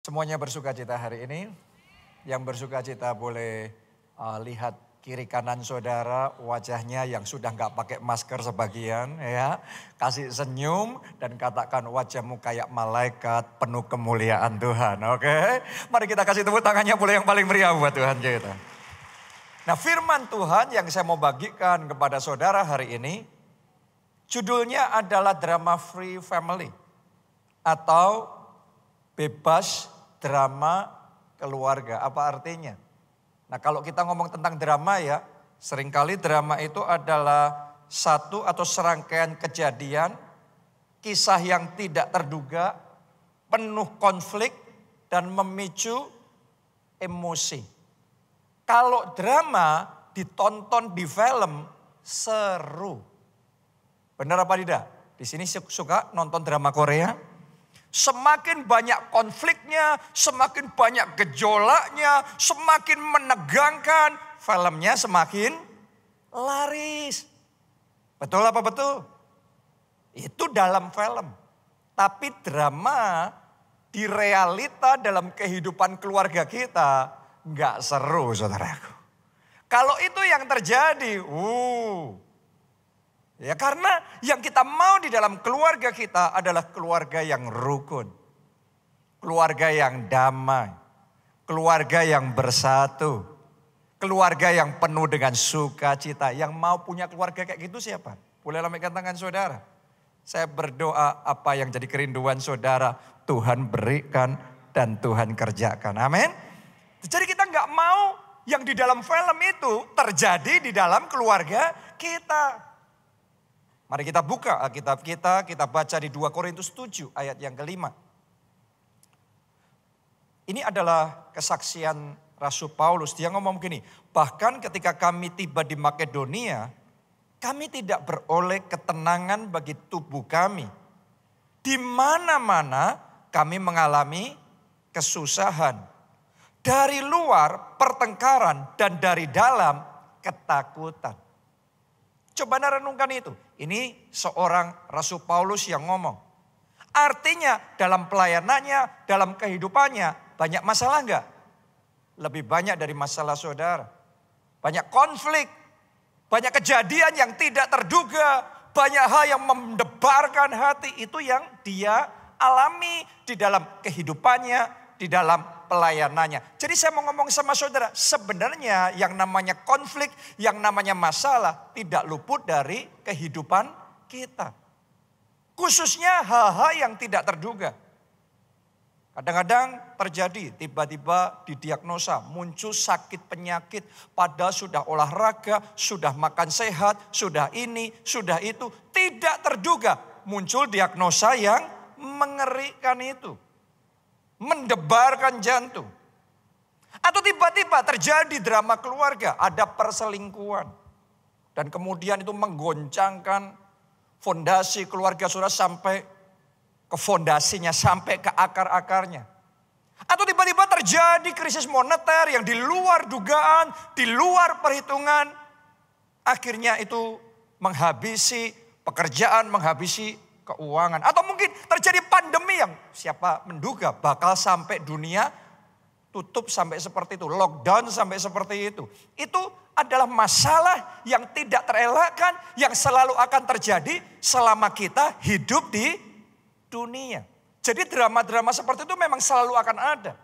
Semuanya bersuka cita hari ini. Yang bersuka cita boleh lihat kiri kanan saudara, wajahnya yang sudah nggak pakai masker sebagian, ya. Kasih senyum dan katakan wajahmu kayak malaikat penuh kemuliaan Tuhan. Oke, mari kita kasih tepuk tangannya boleh yang paling meriah buat Tuhan kita. Nah, firman Tuhan yang saya mau bagikan kepada saudara hari ini, judulnya adalah Drama Free Family atau bebas drama keluarga. Apa artinya? Nah, kalau kita ngomong tentang drama ya, seringkali drama itu adalah satu atau serangkaian kejadian, kisah yang tidak terduga, penuh konflik dan memicu emosi. Kalau drama ditonton di film, seru. Benar apa tidak? Di sini suka nonton drama Korea? Semakin banyak konfliknya, semakin banyak gejolaknya, semakin menegangkan, filmnya semakin laris. Betul apa betul? Itu dalam film. Tapi drama di realita dalam kehidupan keluarga kita nggak seru, saudaraku. Kalau itu yang terjadi, ya, karena yang kita mau di dalam keluarga kita adalah keluarga yang rukun. Keluarga yang damai. Keluarga yang bersatu. Keluarga yang penuh dengan sukacita. Yang mau punya keluarga kayak gitu siapa? Boleh lambaikan tangan saudara. Saya berdoa apa yang jadi kerinduan saudara, Tuhan berikan dan Tuhan kerjakan. Amin. Jadi kita nggak mau yang di dalam film itu terjadi di dalam keluarga kita. Mari kita buka Alkitab kita baca di 2 Korintus 7 ayat yang kelima. Ini adalah kesaksian Rasul Paulus. Dia ngomong begini, bahkan ketika kami tiba di Makedonia, kami tidak beroleh ketenangan bagi tubuh kami. Di mana-mana kami mengalami kesusahan. Dari luar pertengkaran dan dari dalam ketakutan. Coba renungkan itu. Ini seorang Rasul Paulus yang ngomong. Artinya dalam pelayanannya, dalam kehidupannya banyak masalah enggak? Lebih banyak dari masalah saudara. Banyak konflik, banyak kejadian yang tidak terduga, banyak hal yang mendebarkan hati. Itu yang dia alami di dalam kehidupannya, di dalam pelayanannya. Jadi saya mau ngomong sama saudara, sebenarnya yang namanya konflik, yang namanya masalah tidak luput dari kehidupan kita. Khususnya hal-hal yang tidak terduga. Kadang-kadang terjadi, tiba-tiba didiagnosa, muncul sakit penyakit, padahal sudah olahraga, sudah makan sehat, sudah ini, sudah itu. Tidak terduga, muncul diagnosa yang mengerikan itu. Mendebarkan jantung. Atau tiba-tiba terjadi drama keluarga, ada perselingkuhan. Dan kemudian itu menggoncangkan fondasi keluarga saudara sampai ke fondasinya, sampai ke akar-akarnya. Atau tiba-tiba terjadi krisis moneter yang di luar dugaan, di luar perhitungan. Akhirnya itu menghabisi pekerjaan, menghabisi keuangan. Atau mungkin terjadi pandemi yang siapa menduga bakal sampai dunia tutup sampai seperti itu. Lockdown sampai seperti itu. Itu adalah masalah yang tidak terelakkan. Yang selalu akan terjadi selama kita hidup di dunia. Jadi drama-drama seperti itu memang selalu akan ada.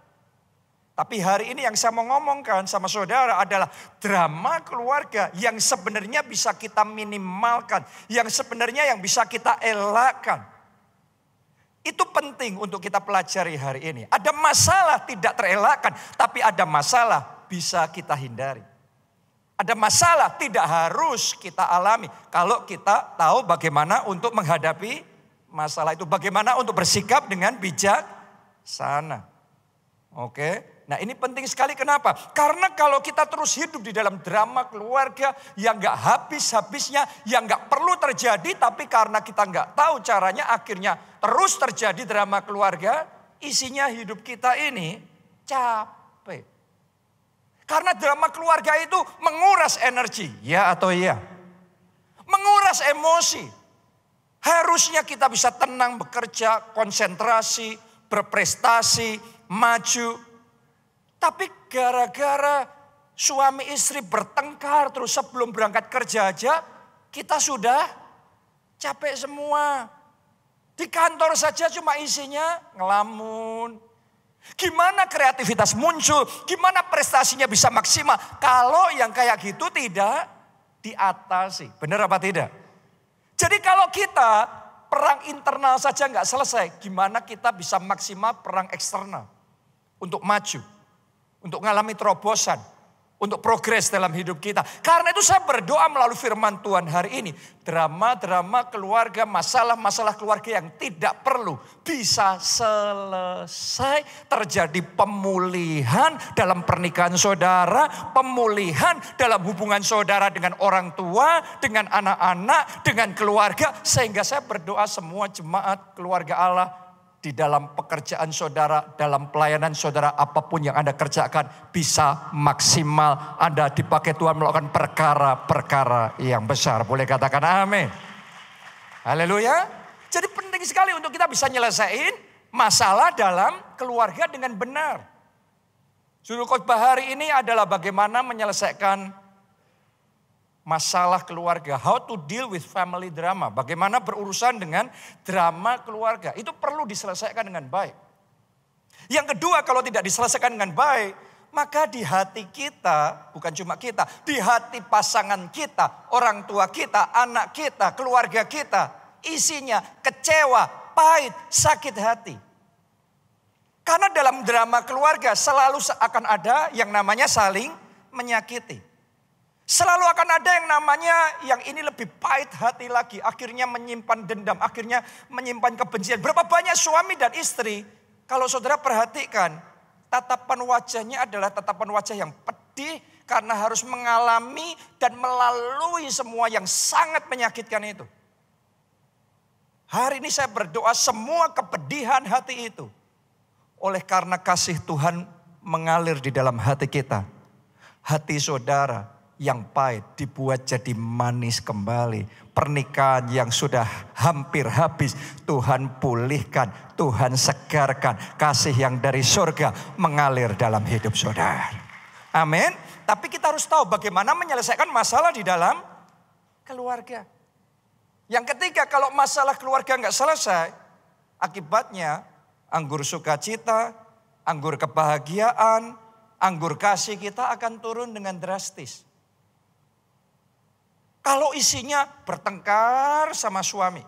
Tapi hari ini yang saya mau ngomongkan sama saudara adalah drama keluarga yang sebenarnya bisa kita minimalkan. Yang sebenarnya yang bisa kita elakkan. Itu penting untuk kita pelajari hari ini. Ada masalah tidak terelakkan, tapi ada masalah bisa kita hindari. Ada masalah tidak harus kita alami. Kalau kita tahu bagaimana untuk menghadapi masalah itu. Bagaimana untuk bersikap dengan bijaksana. Oke. Nah ini penting sekali, kenapa? Karena kalau kita terus hidup di dalam drama keluarga yang gak habis-habisnya, yang gak perlu terjadi, tapi karena kita gak tahu caranya akhirnya terus terjadi drama keluarga, isinya hidup kita ini capek. Karena drama keluarga itu menguras energi, ya atau iya? Menguras emosi. Harusnya kita bisa tenang bekerja, konsentrasi, berprestasi, maju. Tapi gara-gara suami istri bertengkar terus sebelum berangkat kerja aja, kita sudah capek semua. Di kantor saja cuma isinya ngelamun. Gimana kreativitas muncul, gimana prestasinya bisa maksimal kalau yang kayak gitu tidak diatasi. Benar apa tidak? Jadi kalau kita perang internal saja nggak selesai, gimana kita bisa maksimal perang eksternal untuk maju, untuk mengalami terobosan, untuk progres dalam hidup kita. Karena itu saya berdoa melalui firman Tuhan hari ini. Drama-drama keluarga, masalah-masalah keluarga yang tidak perlu bisa selesai. Terjadi pemulihan dalam pernikahan saudara, pemulihan dalam hubungan saudara dengan orang tua, dengan anak-anak, dengan keluarga. Sehingga saya berdoa semua jemaat keluarga Allah, di dalam pekerjaan saudara, dalam pelayanan saudara, apapun yang Anda kerjakan bisa maksimal. Anda dipakai Tuhan melakukan perkara-perkara yang besar. Boleh katakan amin. Haleluya. Jadi penting sekali untuk kita bisa nyelesain masalah dalam keluarga dengan benar. Judul khotbah hari ini adalah bagaimana menyelesaikan masalah keluarga, how to deal with family drama. Bagaimana berurusan dengan drama keluarga. Itu perlu diselesaikan dengan baik. Yang kedua, kalau tidak diselesaikan dengan baik, maka di hati kita, bukan cuma kita, di hati pasangan kita, orang tua kita, anak kita, keluarga kita, isinya kecewa, pahit, sakit hati. Karena dalam drama keluarga selalu akan ada yang namanya saling menyakiti. Selalu akan ada yang namanya yang ini lebih pahit hati lagi. Akhirnya menyimpan dendam, akhirnya menyimpan kebencian. Berapa banyak suami dan istri, kalau saudara perhatikan, tatapan wajahnya adalah tatapan wajah yang pedih. Karena harus mengalami dan melalui semua yang sangat menyakitkan itu. Hari ini saya berdoa semua kepedihan hati itu, oleh karena kasih Tuhan mengalir di dalam hati kita. Hati saudara yang pahit dibuat jadi manis kembali. Pernikahan yang sudah hampir habis Tuhan pulihkan, Tuhan segarkan. Kasih yang dari surga mengalir dalam hidup saudara. Amin. Tapi kita harus tahu bagaimana menyelesaikan masalah di dalam keluarga. Yang ketiga, kalau masalah keluarga nggak selesai, akibatnya anggur sukacita, anggur kebahagiaan, anggur kasih kita akan turun dengan drastis. Kalau isinya bertengkar sama suami,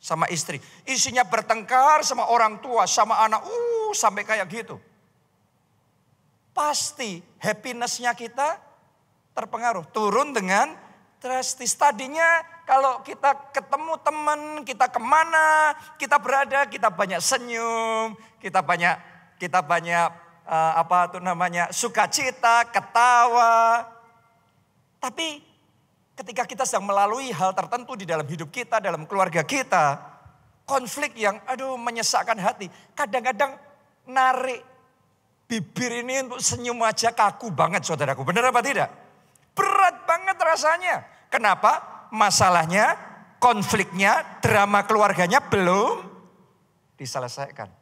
sama istri. Isinya bertengkar sama orang tua, sama anak, sampai kayak gitu. Pasti happiness-nya kita terpengaruh. Turun dengan drastis. Tadinya kalau kita ketemu teman, kita kemana, kita berada, kita banyak senyum, kita banyak sukacita, ketawa. Tapi ketika kita sedang melalui hal tertentu di dalam hidup kita, dalam keluarga kita, konflik yang menyesakkan hati. Kadang-kadang narik bibir ini untuk senyum aja kaku banget saudaraku. Benar apa tidak? Berat banget rasanya. Kenapa? Masalahnya, konfliknya, drama keluarganya belum diselesaikan.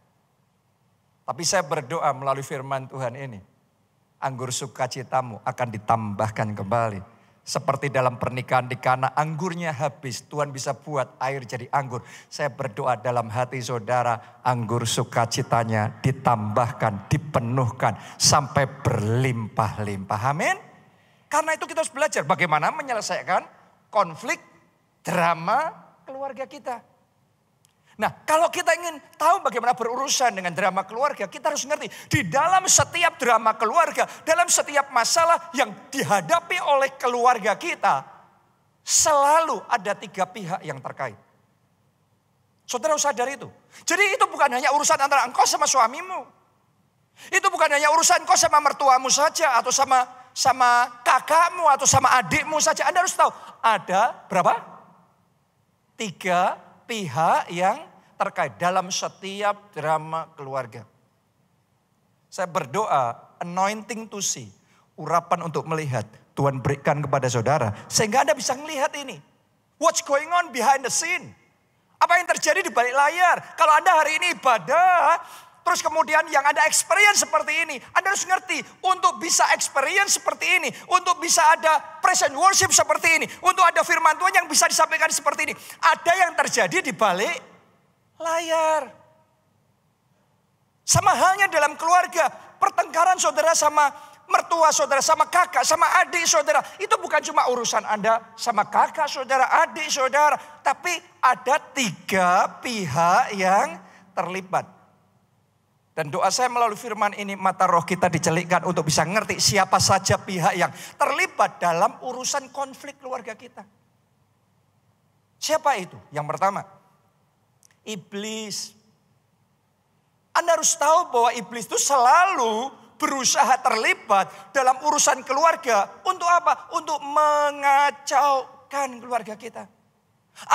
Tapi saya berdoa melalui firman Tuhan ini, anggur sukacitamu akan ditambahkan kembali. Seperti dalam pernikahan di Kana, anggurnya habis, Tuhan bisa buat air jadi anggur. Saya berdoa dalam hati saudara, anggur sukacitanya ditambahkan, dipenuhkan sampai berlimpah-limpah. Amin. Karena itu kita harus belajar bagaimana menyelesaikan konflik drama keluarga kita. Nah, kalau kita ingin tahu bagaimana berurusan dengan drama keluarga, kita harus ngerti di dalam setiap drama keluarga, dalam setiap masalah yang dihadapi oleh keluarga kita, selalu ada 3 pihak yang terkait. Saudara harus sadar itu. Jadi itu bukan hanya urusan antara engkau sama suamimu. Itu bukan hanya urusan engkau sama mertuamu saja atau sama kakakmu atau sama adikmu saja. Anda harus tahu ada berapa? 3 pihak yang terkait dalam setiap drama keluarga. Saya berdoa, anointing to see, urapan untuk melihat, Tuhan berikan kepada saudara. Sehingga Anda bisa melihat ini. What's going on behind the scene? Apa yang terjadi di balik layar? Kalau Anda hari ini ibadah, Terus kemudian yang ada experience seperti ini. Anda harus ngerti, untuk bisa experience seperti ini, untuk bisa ada present worship seperti ini, untuk ada firman Tuhan yang bisa disampaikan seperti ini, ada yang terjadi di balik layar. Sama halnya dalam keluarga, pertengkaran saudara sama mertua saudara, sama kakak, sama adik saudara. Itu bukan cuma urusan Anda sama kakak saudara, adik saudara. Tapi ada 3 pihak yang terlibat. Dan doa saya melalui firman ini, mata roh kita dicelikkan untuk bisa ngerti siapa saja pihak yang terlibat dalam urusan konflik keluarga kita. Siapa itu? Yang pertama, iblis. Anda harus tahu bahwa iblis itu selalu berusaha terlibat dalam urusan keluarga. Untuk apa? Untuk mengacaukan keluarga kita.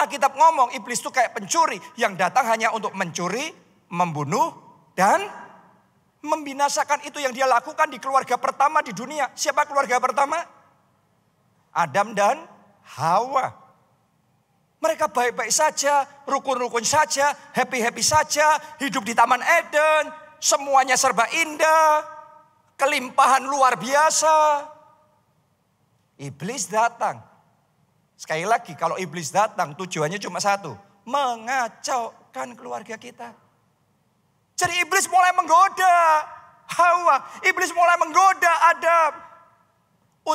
Alkitab ngomong iblis itu kayak pencuri yang datang hanya untuk mencuri, membunuh, dan membinasakan. Itu yang dia lakukan di keluarga pertama di dunia. Siapa keluarga pertama? Adam dan Hawa. Mereka baik-baik saja, rukun-rukun saja, happy-happy saja, hidup di Taman Eden, semuanya serba indah, kelimpahan luar biasa. Iblis datang. Sekali lagi, kalau iblis datang tujuannya cuma satu, mengacaukan keluarga kita. Jadi iblis mulai menggoda Hawa, iblis mulai menggoda Adam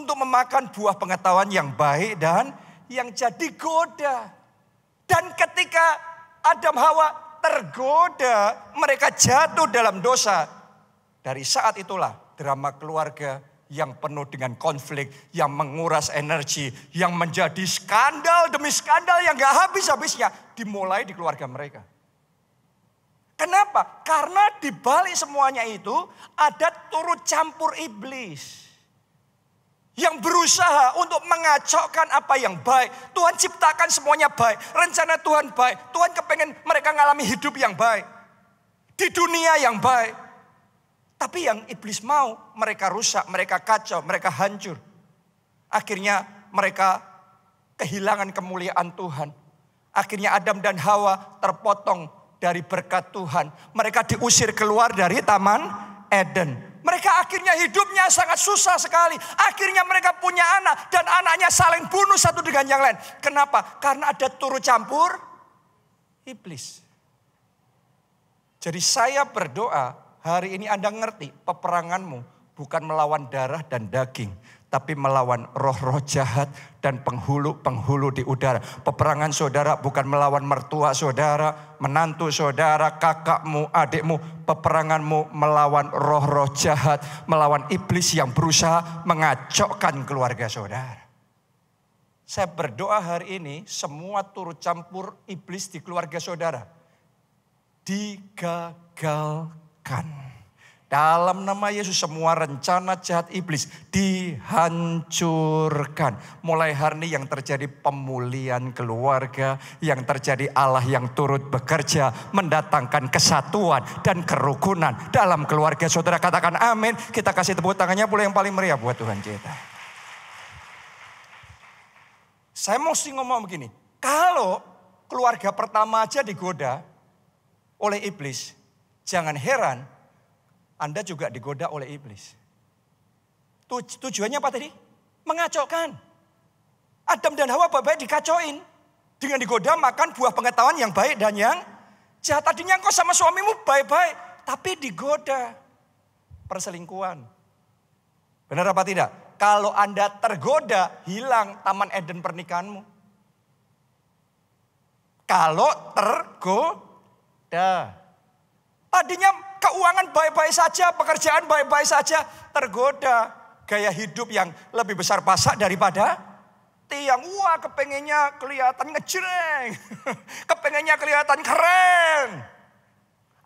untuk memakan buah pengetahuan yang baik dan yang jadi goda. Dan ketika Adam Hawa tergoda, mereka jatuh dalam dosa. Dari saat itulah drama keluarga yang penuh dengan konflik, yang menguras energi, yang menjadi skandal demi skandal yang gak habis-habisnya dimulai di keluarga mereka. Kenapa? Karena di balik semuanya itu ada turut campur iblis. Yang berusaha untuk mengacaukan apa yang baik. Tuhan ciptakan semuanya baik. Rencana Tuhan baik. Tuhan kepengen mereka mengalami hidup yang baik. Di dunia yang baik. Tapi yang iblis mau, mereka rusak, mereka kacau, mereka hancur. Akhirnya mereka kehilangan kemuliaan Tuhan. Akhirnya Adam dan Hawa terpotong dari berkat Tuhan. Mereka diusir keluar dari Taman Eden. Mereka akhirnya hidupnya sangat susah sekali. Akhirnya mereka punya anak dan anaknya saling bunuh satu dengan yang lain. Kenapa? Karena ada turut campur iblis. Jadi saya berdoa hari ini Anda ngerti peperanganmu bukan melawan darah dan daging. Tapi melawan roh-roh jahat dan penghulu-penghulu di udara. Peperangan saudara bukan melawan mertua saudara, menantu saudara, kakakmu, adikmu. Peperanganmu melawan roh-roh jahat, melawan iblis yang berusaha mengacaukan keluarga saudara. Saya berdoa hari ini semua turut campur iblis di keluarga saudara digagalkan. Dalam nama Yesus semua rencana jahat iblis dihancurkan. Mulai hari ini yang terjadi pemulihan keluarga, yang terjadi Allah yang turut bekerja, mendatangkan kesatuan dan kerukunan dalam keluarga saudara. Katakan amin. Kita kasih tepuk tangannya pula yang paling meriah buat Tuhan kita. Saya mesti ngomong begini. Kalau keluarga pertama aja digoda oleh iblis, jangan heran Anda juga digoda oleh iblis. Tujuannya apa tadi? Mengacaukan. Adam dan Hawa baik-baik dikacauin. Dengan digoda makan buah pengetahuan yang baik dan yang jahat. Tadinya engkau sama suamimu baik-baik. Tapi digoda. Perselingkuhan. Benar apa tidak? Kalau Anda tergoda, hilang Taman Eden pernikahanmu. Kalau tergoda. Tadinya keuangan baik-baik saja, pekerjaan baik-baik saja, tergoda. Gaya hidup yang lebih besar pasak daripada tiang. Wah, kepengennya kelihatan ngejreng. Kepengennya kelihatan keren.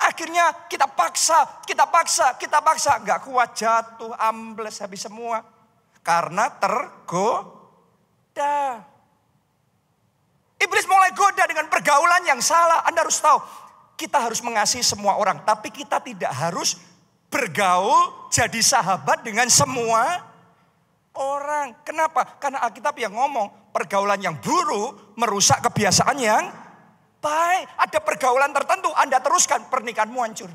Akhirnya kita paksa. Gak kuat, jatuh, ambles habis semua. Karena tergoda. Iblis mulai goda dengan pergaulan yang salah. Anda harus tahu. Kita harus mengasihi semua orang. Tapi kita tidak harus bergaul jadi sahabat dengan semua orang. Kenapa? Karena Alkitab yang ngomong pergaulan yang buruk merusak kebiasaan yang baik. Ada pergaulan tertentu Anda teruskan pernikahanmu hancur.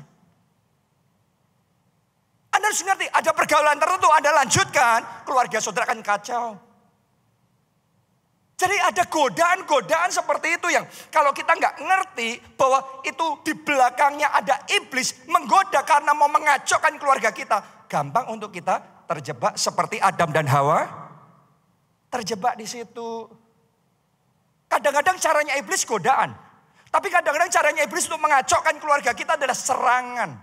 harus ngerti, ada pergaulan tertentu, Anda lanjutkan, keluarga saudara akan kacau. Jadi ada godaan-godaan seperti itu yang kalau kita nggak ngerti bahwa itu di belakangnya ada iblis menggoda karena mau mengacaukan keluarga kita. Gampang untuk kita terjebak seperti Adam dan Hawa. Terjebak di situ. Kadang-kadang caranya iblis godaan. Tapi kadang-kadang caranya iblis untuk mengacaukan keluarga kita adalah serangan.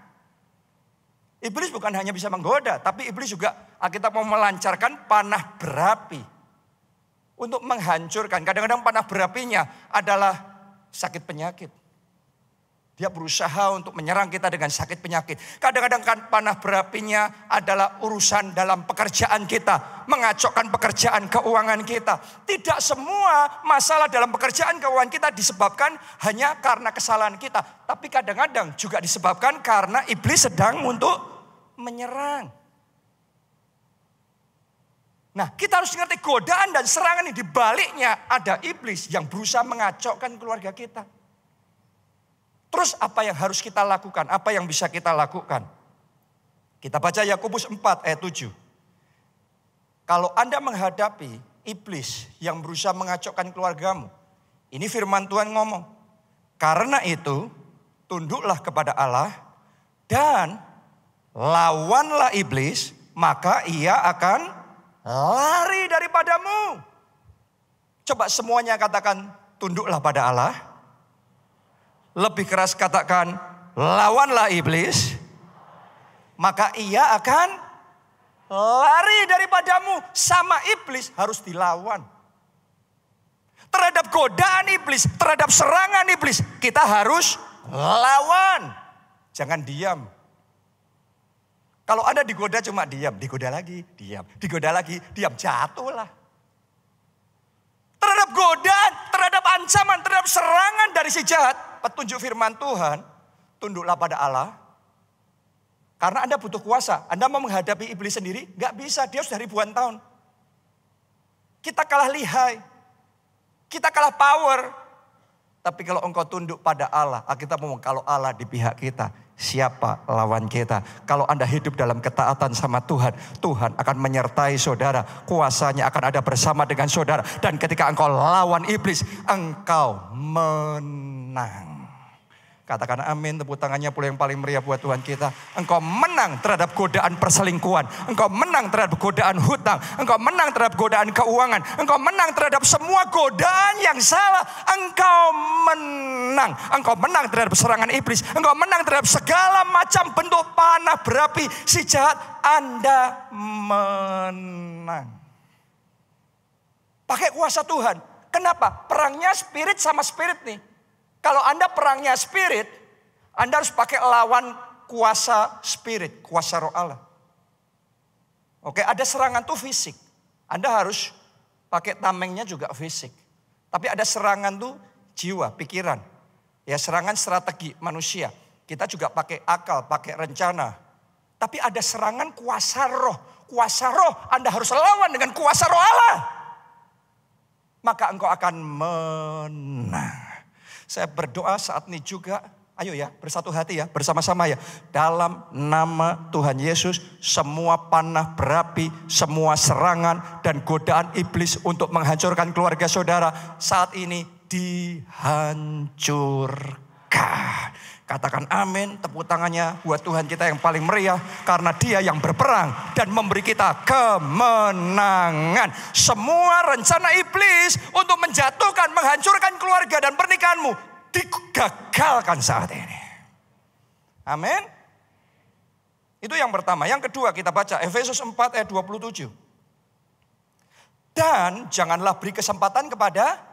Iblis bukan hanya bisa menggoda, tapi iblis juga kita mau melancarkan panah berapi. Untuk menghancurkan. Kadang-kadang panah berapinya adalah sakit penyakit. Dia berusaha untuk menyerang kita dengan sakit penyakit. Kadang-kadang kan panah berapinya adalah urusan dalam pekerjaan kita. Mengacaukan pekerjaan keuangan kita. Tidak semua masalah dalam pekerjaan keuangan kita disebabkan hanya karena kesalahan kita. Tapi kadang-kadang juga disebabkan karena iblis sedang untuk menyerang. Nah, kita harus ngerti godaan dan serangan ini, di baliknya ada iblis yang berusaha mengacaukan keluarga kita. Terus apa yang harus kita lakukan? Apa yang bisa kita lakukan? Kita baca Yakobus 4 ayat 7. Kalau Anda menghadapi iblis yang berusaha mengacaukan keluargamu, ini firman Tuhan ngomong. Karena itu, tunduklah kepada Allah dan lawanlah iblis, maka ia akan lari daripadamu. Coba semuanya katakan tunduklah pada Allah. Lebih keras katakan lawanlah iblis. Maka ia akan lari daripadamu. Sama iblis harus dilawan. Terhadap godaan iblis, terhadap serangan iblis, kita harus lawan. Jangan diam. Kalau Anda digoda cuma diam, digoda lagi, diam, digoda lagi, diam, jatuhlah. Terhadap godaan, terhadap ancaman, terhadap serangan dari si jahat, petunjuk firman Tuhan, tunduklah pada Allah. Karena Anda butuh kuasa, Anda mau menghadapi iblis sendiri, gak bisa, dia sudah ribuan tahun. Kita kalah lihai, kita kalah power. Tapi kalau engkau tunduk pada Allah, kita ngomong kalau Allah di pihak kita, siapa lawan kita? Kalau Anda hidup dalam ketaatan sama Tuhan, Tuhan akan menyertai saudara. Kuasanya akan ada bersama dengan saudara. Dan ketika engkau lawan iblis, engkau menang. Katakan amin, tepuk tangannya pula yang paling meriah buat Tuhan kita. Engkau menang terhadap godaan perselingkuhan. Engkau menang terhadap godaan hutang. Engkau menang terhadap godaan keuangan. Engkau menang terhadap semua godaan yang salah. Engkau menang. Engkau menang terhadap serangan iblis. Engkau menang terhadap segala macam bentuk panah berapi si jahat. Anda menang. Pakai kuasa Tuhan. Kenapa? Perangnya spirit sama spirit nih. Kalau Anda perangnya spirit, Anda harus pakai lawan kuasa spirit, kuasa roh Allah. Oke, ada serangan tuh fisik. Anda harus pakai tamengnya juga fisik. Tapi ada serangan tuh jiwa, pikiran. Ya, serangan strategi manusia. Kita juga pakai akal, pakai rencana. Tapi ada serangan kuasa roh. Kuasa roh Anda harus lawan dengan kuasa roh Allah. Maka engkau akan menang. Saya berdoa saat ini juga, ayo ya bersatu hati ya, bersama-sama ya. Dalam nama Tuhan Yesus, semua panah berapi, semua serangan dan godaan iblis untuk menghancurkan keluarga saudara saat ini dihancurkan. Katakan amin, tepuk tangannya buat Tuhan kita yang paling meriah. Karena dia yang berperang dan memberi kita kemenangan. Semua rencana iblis untuk menjatuhkan, menghancurkan keluarga dan pernikahanmu digagalkan saat ini. Amin. Itu yang pertama. Yang kedua kita baca Efesus 4 ayat 27. Dan janganlah beri kesempatan kepada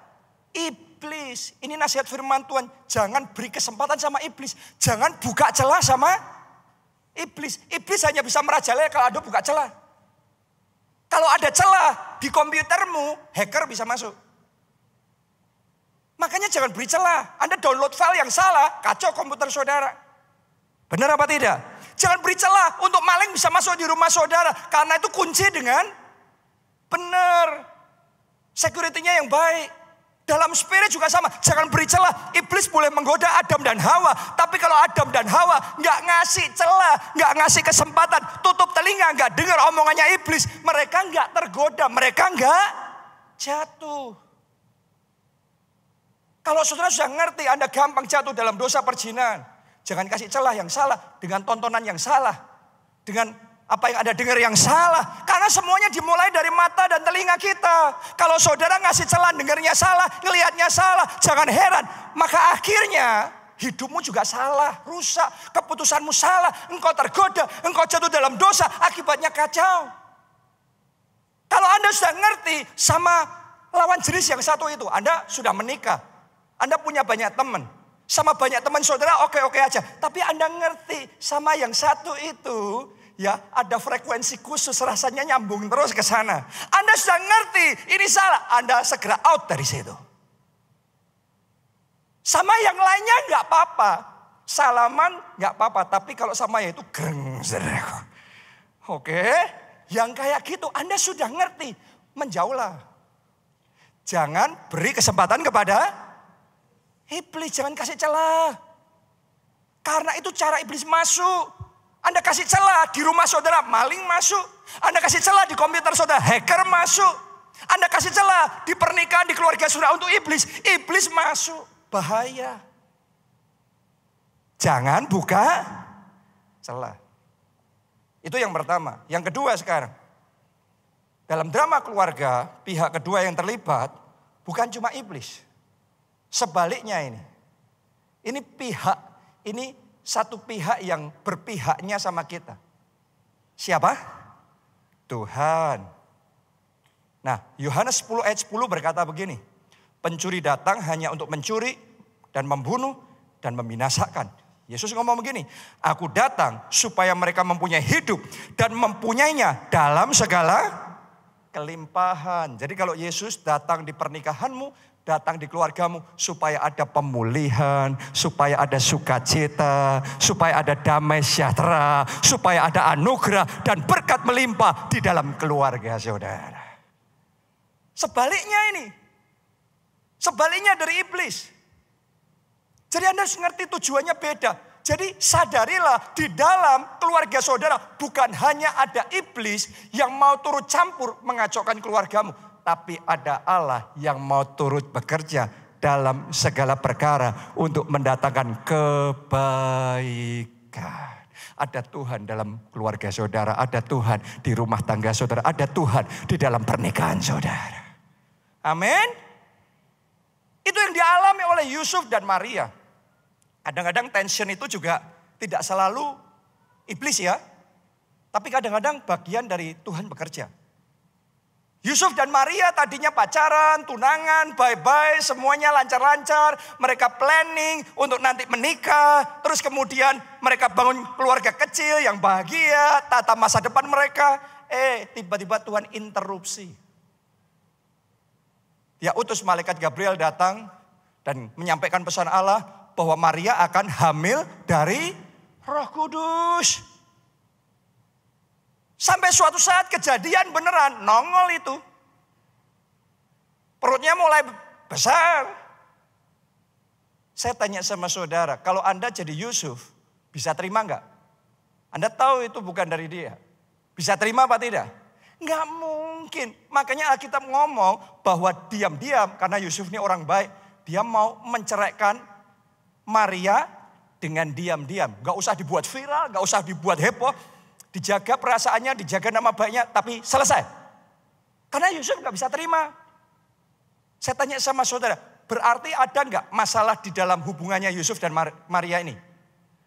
iblis. Ini nasihat firman Tuhan. Jangan beri kesempatan sama iblis. Jangan buka celah sama iblis. Iblis hanya bisa merajalela kalau ada buka celah. Kalau ada celah di komputermu, hacker bisa masuk. Makanya jangan beri celah. Anda download file yang salah, kacau komputer saudara. Benar apa tidak? Jangan beri celah untuk maling bisa masuk di rumah saudara. Karena itu kunci dengan benar. Security-nya yang baik. Dalam spirit juga sama. Jangan beri celah. Iblis boleh menggoda Adam dan Hawa. Tapi kalau Adam dan Hawa nggak ngasih celah, nggak ngasih kesempatan, tutup telinga, nggak dengar omongannya iblis, mereka nggak tergoda, mereka nggak jatuh. Kalau saudara sudah ngerti Anda gampang jatuh dalam dosa perzinahan, jangan kasih celah yang salah dengan tontonan yang salah, dengan apa yang Anda dengar yang salah. Karena semuanya dimulai dari mata dan telinga kita. Kalau saudara ngasih celah, dengarnya salah, ngelihatnya salah, jangan heran. Maka akhirnya hidupmu juga salah, rusak. Keputusanmu salah, engkau tergoda, engkau jatuh dalam dosa, akibatnya kacau. Kalau Anda sudah ngerti sama lawan jenis yang satu itu, Anda sudah menikah, Anda punya banyak teman. Sama banyak teman saudara oke-oke aja. Tapi Anda ngerti sama yang satu itu, ya ada frekuensi khusus rasanya nyambung terus ke sana. Anda sudah ngerti ini salah, Anda segera out dari situ. Sama yang lainnya nggak apa-apa, salaman nggak apa-apa, tapi kalau sama ya itu gereng. Oke, yang kayak gitu Anda sudah ngerti, menjauhlah. Jangan beri kesempatan kepada iblis, jangan kasih celah. Karena itu cara iblis masuk. Anda kasih celah di rumah saudara, maling masuk. Anda kasih celah di komputer saudara, hacker masuk. Anda kasih celah di pernikahan, di keluarga saudara untuk iblis. Iblis masuk, bahaya. Jangan buka celah. Itu yang pertama. Yang kedua sekarang. Dalam drama keluarga, pihak kedua yang terlibat bukan cuma iblis. Sebaliknya ini. Ini satu pihak yang berpihaknya sama kita. Siapa? Tuhan. Nah, Yohanes 10 ayat 10 berkata begini. Pencuri datang hanya untuk mencuri dan membunuh dan membinasakan. Yesus ngomong begini. Aku datang supaya mereka mempunyai hidup dan mempunyainya dalam segala kelimpahan. Jadi kalau Yesus datang di pernikahanmu, datang di keluargamu supaya ada pemulihan, supaya ada sukacita, supaya ada damai sejahtera, supaya ada anugerah dan berkat melimpah di dalam keluarga saudara. Sebaliknya dari iblis. Jadi Anda harus ngerti tujuannya beda. Jadi sadarilah di dalam keluarga saudara bukan hanya ada iblis yang mau turut campur mengacaukan keluargamu. Tapi ada Allah yang mau turut bekerja dalam segala perkara untuk mendatangkan kebaikan. Ada Tuhan dalam keluarga saudara, ada Tuhan di rumah tangga saudara, ada Tuhan di dalam pernikahan saudara. Amin. Itu yang dialami oleh Yusuf dan Maria. Kadang-kadang tension itu juga tidak selalu iblis ya. Tapi kadang-kadang bagian dari Tuhan bekerja. Yusuf dan Maria tadinya pacaran, tunangan, bye-bye, semuanya lancar-lancar. Mereka planning untuk nanti menikah. Terus kemudian mereka bangun keluarga kecil yang bahagia, tata masa depan mereka. Tiba-tiba Tuhan interupsi. Dia utus malaikat Gabriel datang dan menyampaikan pesan Allah bahwa Maria akan hamil dari Roh Kudus. Sampai suatu saat kejadian beneran, nongol itu. Perutnya mulai besar. Saya tanya sama saudara, kalau Anda jadi Yusuf, bisa terima enggak? Anda tahu itu bukan dari dia. Bisa terima apa tidak? Enggak mungkin. Makanya Alkitab ngomong bahwa diam-diam, karena Yusuf ini orang baik, dia mau menceraikan Maria dengan diam-diam. Enggak usah dibuat viral, enggak usah dibuat heboh. Dijaga perasaannya, dijaga nama baiknya, tapi selesai. Karena Yusuf gak bisa terima. Saya tanya sama saudara, berarti ada gak masalah di dalam hubungannya Yusuf dan Maria ini?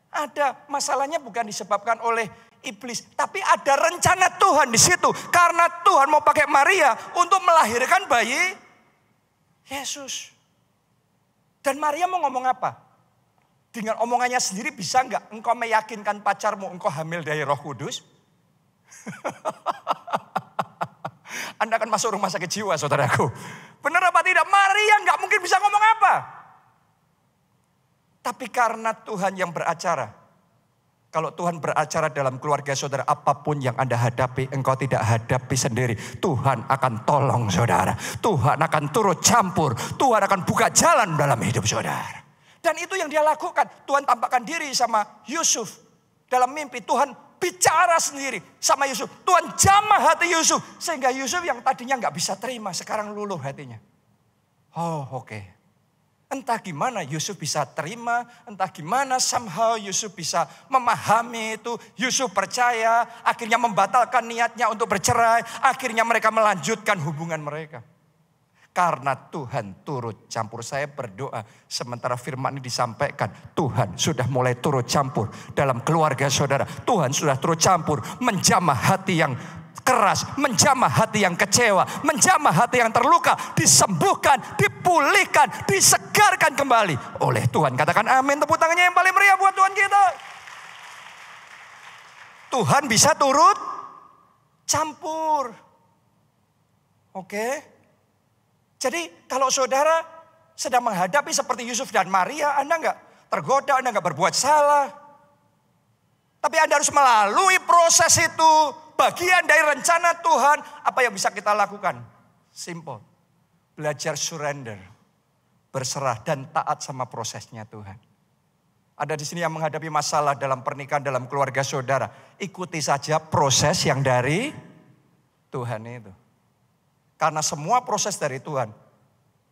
Ada, masalahnya bukan disebabkan oleh iblis. Tapi ada rencana Tuhan di situ. Karena Tuhan mau pakai Maria untuk melahirkan bayi Yesus. Dan Maria mau ngomong apa? Dengan omongannya sendiri bisa enggak engkau meyakinkan pacarmu engkau hamil dari Roh Kudus? Anda akan masuk rumah sakit jiwa saudaraku. Benar apa tidak? Maria enggak mungkin bisa ngomong apa. Tapi karena Tuhan yang beracara. Kalau Tuhan beracara dalam keluarga saudara, apapun yang Anda hadapi, engkau tidak hadapi sendiri. Tuhan akan tolong saudara. Tuhan akan turut campur. Tuhan akan buka jalan dalam hidup saudara. Dan itu yang dia lakukan. Tuhan tampakkan diri sama Yusuf. Dalam mimpi Tuhan bicara sendiri sama Yusuf. Tuhan jamah hati Yusuf. Sehingga Yusuf yang tadinya gak bisa terima, sekarang luluh hatinya. Oh oke. Entah gimana Yusuf bisa terima, entah gimana somehow Yusuf bisa memahami itu. Yusuf percaya, akhirnya membatalkan niatnya untuk bercerai. Akhirnya mereka melanjutkan hubungan mereka. Karena Tuhan turut campur. Saya berdoa sementara firman ini disampaikan. Tuhan sudah mulai turut campur dalam keluarga saudara. Tuhan sudah turut campur menjamah hati yang keras, menjamah hati yang kecewa, menjamah hati yang terluka, disembuhkan, dipulihkan, disegarkan kembali oleh Tuhan. Katakan amin, tepuk tangannya yang paling meriah buat Tuhan kita. Tuhan bisa turut campur. Oke. Jadi kalau saudara sedang menghadapi seperti Yusuf dan Maria, Anda enggak tergoda, Anda enggak berbuat salah. Tapi Anda harus melalui proses itu. Bagian dari rencana Tuhan, apa yang bisa kita lakukan? Simple. Belajar surrender. Berserah dan taat sama prosesnya Tuhan. Ada di sini yang menghadapi masalah dalam pernikahan, dalam keluarga saudara. Ikuti saja proses yang dari Tuhan itu. Karena semua proses dari Tuhan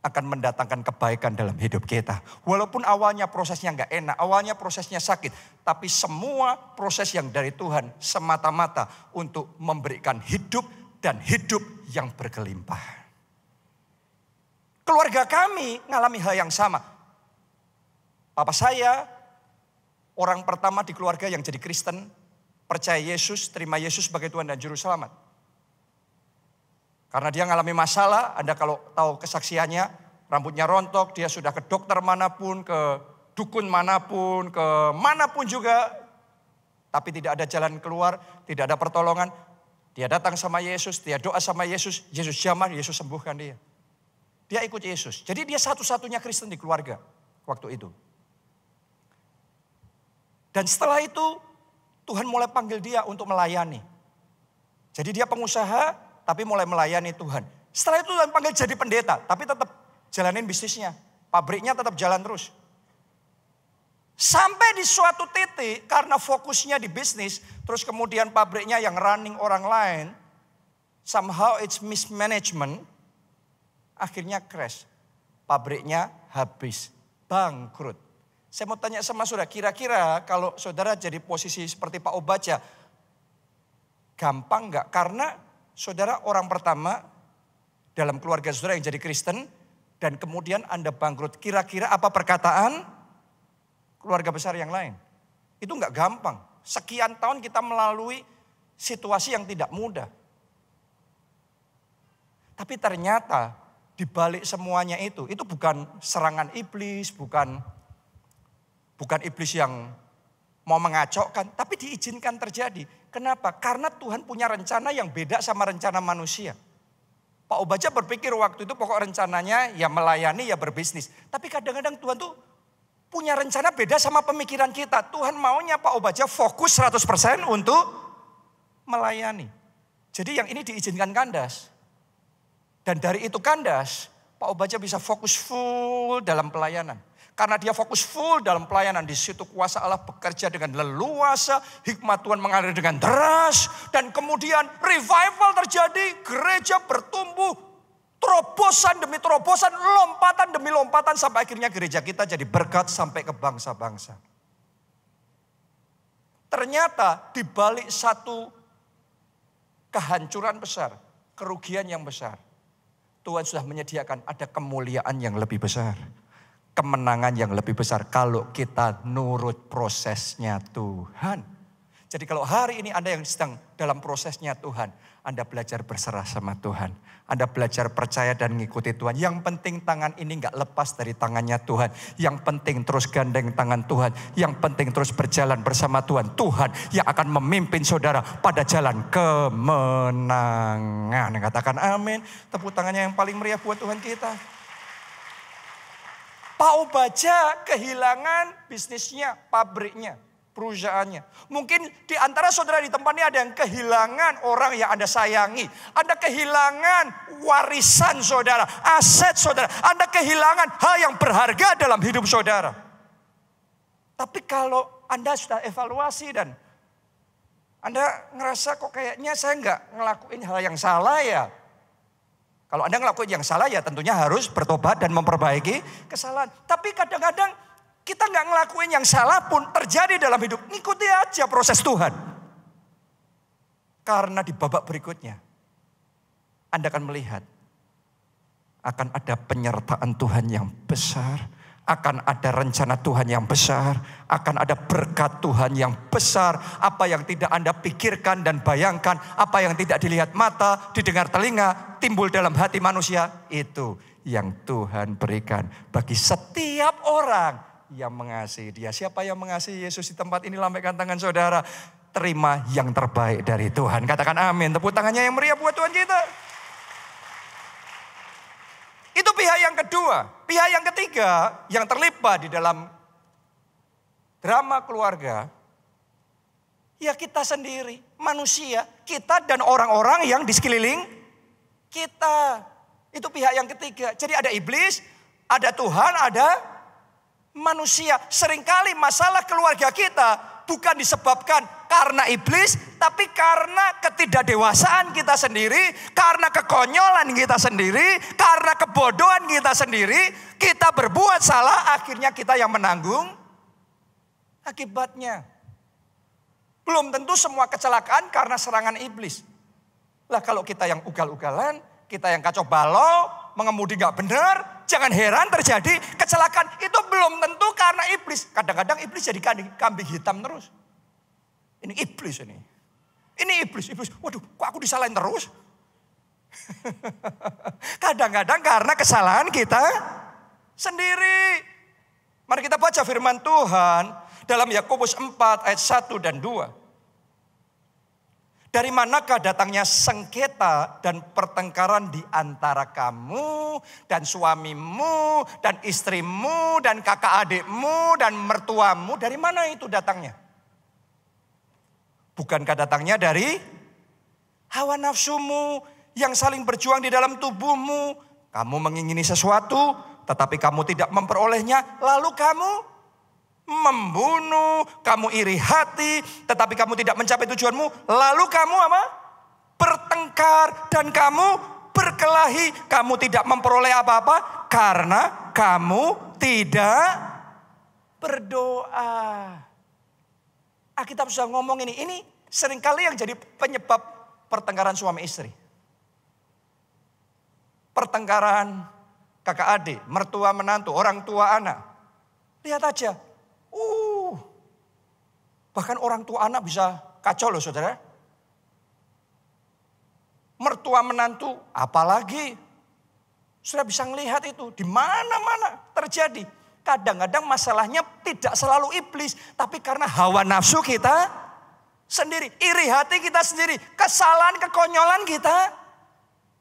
akan mendatangkan kebaikan dalam hidup kita. Walaupun awalnya prosesnya nggak enak, awalnya prosesnya sakit. Tapi semua proses yang dari Tuhan semata-mata untuk memberikan hidup dan hidup yang berkelimpah. Keluarga kami mengalami hal yang sama. Papa saya orang pertama di keluarga yang jadi Kristen, percaya Yesus, terima Yesus sebagai Tuhan dan Juru Selamat. Karena dia mengalami masalah, Anda kalau tahu kesaksiannya, rambutnya rontok, dia sudah ke dokter manapun, ke dukun manapun, ke manapun juga. Tapi tidak ada jalan keluar, tidak ada pertolongan. Dia datang sama Yesus, dia doa sama Yesus, Yesus jamah, Yesus sembuhkan dia. Dia ikut Yesus. Jadi dia satu-satunya Kristen di keluarga waktu itu. Dan setelah itu Tuhan mulai panggil dia untuk melayani. Jadi dia pengusaha, tapi mulai melayani Tuhan. Setelah itu Tuhan panggil jadi pendeta, tapi tetap jalanin bisnisnya. Pabriknya tetap jalan terus. Sampai di suatu titik karena fokusnya di bisnis, terus kemudian pabriknya yang running orang lain, somehow it's mismanagement, akhirnya crash. Pabriknya habis, bangkrut. Saya mau tanya sama saudara, kira-kira kalau saudara jadi posisi seperti Pak Obaja, gampang gak? Karena saudara orang pertama dalam keluarga saudara yang jadi Kristen dan kemudian Anda bangkrut. Kira-kira apa perkataan keluarga besar yang lain? Itu enggak gampang. Sekian tahun kita melalui situasi yang tidak mudah. Tapi ternyata di balik semuanya itu bukan serangan iblis, bukan iblis yang mau mengacaukan, tapi diizinkan terjadi. Kenapa? Karena Tuhan punya rencana yang beda sama rencana manusia. Pak Obaja berpikir waktu itu pokok rencananya ya melayani ya berbisnis. Tapi kadang-kadang Tuhan tuh punya rencana beda sama pemikiran kita. Tuhan maunya Pak Obaja fokus 100% untuk melayani. Jadi yang ini diizinkan kandas. Dan dari itu kandas, Pak Obaja bisa fokus full dalam pelayanan. Karena dia fokus full dalam pelayanan, di situ kuasa Allah bekerja dengan leluasa, hikmat Tuhan mengalir dengan deras, dan kemudian revival terjadi, gereja bertumbuh, terobosan demi terobosan, lompatan demi lompatan, sampai akhirnya gereja kita jadi berkat sampai ke bangsa-bangsa. Ternyata di balik satu kehancuran besar, kerugian yang besar, Tuhan sudah menyediakan ada kemuliaan yang lebih besar. Kemenangan yang lebih besar kalau kita nurut prosesnya Tuhan. Jadi kalau hari ini Anda yang sedang dalam prosesnya Tuhan, Anda belajar berserah sama Tuhan. Anda belajar percaya dan mengikuti Tuhan. Yang penting tangan ini gak lepas dari tangannya Tuhan. Yang penting terus gandeng tangan Tuhan. Yang penting terus berjalan bersama Tuhan. Tuhan yang akan memimpin saudara pada jalan kemenangan. Katakan amin. Tepuk tangannya yang paling meriah buat Tuhan kita. Pak Obaja kehilangan bisnisnya, pabriknya. perusahaannya. Mungkin di antara saudara di tempat ini ada yang kehilangan orang yang Anda sayangi. Anda kehilangan warisan saudara, aset saudara. Anda kehilangan hal yang berharga dalam hidup saudara. Tapi kalau Anda sudah evaluasi dan Anda ngerasa kok kayaknya saya nggak ngelakuin hal yang salah ya. Kalau Anda ngelakuin yang salah ya tentunya harus bertobat dan memperbaiki kesalahan. Tapi kadang-kadang kita nggak ngelakuin yang salah pun terjadi dalam hidup. Ikuti aja proses Tuhan. Karena di babak berikutnya Anda akan melihat akan ada penyertaan Tuhan yang besar. Akan ada rencana Tuhan yang besar. Akan ada berkat Tuhan yang besar. Apa yang tidak Anda pikirkan dan bayangkan. Apa yang tidak dilihat mata, didengar telinga, timbul dalam hati manusia. Itu yang Tuhan berikan bagi setiap orang yang mengasihi Dia. Siapa yang mengasihi Yesus di tempat ini? Lambaikan tangan saudara. Terima yang terbaik dari Tuhan. Katakan amin. Tepuk tangannya yang meriah buat Tuhan kita. Itu pihak yang kedua. Pihak yang ketiga yang terlibat di dalam drama keluarga. Ya kita sendiri, manusia. Kita dan orang-orang yang di sekeliling kita. Itu pihak yang ketiga. Jadi ada iblis, ada Tuhan, ada manusia. Seringkali masalah keluarga kita bukan disebabkan karena iblis, tapi karena ketidakdewasaan kita sendiri, karena kekonyolan kita sendiri, karena kebodohan kita sendiri, kita berbuat salah, akhirnya kita yang menanggung akibatnya. Belum tentu semua kecelakaan karena serangan iblis. Lah kalau kita yang ugal-ugalan, kita yang kacau balau, mengemudi gak benar, jangan heran terjadi kecelakaan. Itu belum tentu karena iblis. Kadang-kadang iblis jadi kambing hitam terus. Ini iblis ini. Ini iblis. Waduh, kok aku disalahin terus? Kadang-kadang karena kesalahan kita sendiri. Mari kita baca firman Tuhan dalam Yakobus 4 ayat 1 dan 2. Dari manakah datangnya sengketa dan pertengkaran di antara kamu dan suamimu dan istrimu dan kakak adikmu dan mertuamu? Dari mana itu datangnya? Bukankah datangnya dari hawa nafsumu yang saling berjuang di dalam tubuhmu? Kamu mengingini sesuatu tetapi kamu tidak memperolehnya, lalu kamu membunuh, kamu iri hati, tetapi kamu tidak mencapai tujuanmu. Lalu kamu apa? Bertengkar dan kamu berkelahi. Kamu tidak memperoleh apa-apa karena kamu tidak berdoa. Alkitab sudah ngomong ini seringkali yang jadi penyebab pertengkaran suami istri. Pertengkaran kakak adik, mertua menantu, orang tua anak. Lihat aja. Bahkan orang tua anak bisa kacau loh saudara. Mertua menantu apalagi. Sudah bisa melihat itu di mana-mana terjadi. Kadang-kadang masalahnya tidak selalu iblis. Tapi karena hawa nafsu kita sendiri. Iri hati kita sendiri. Kesalahan, kekonyolan kita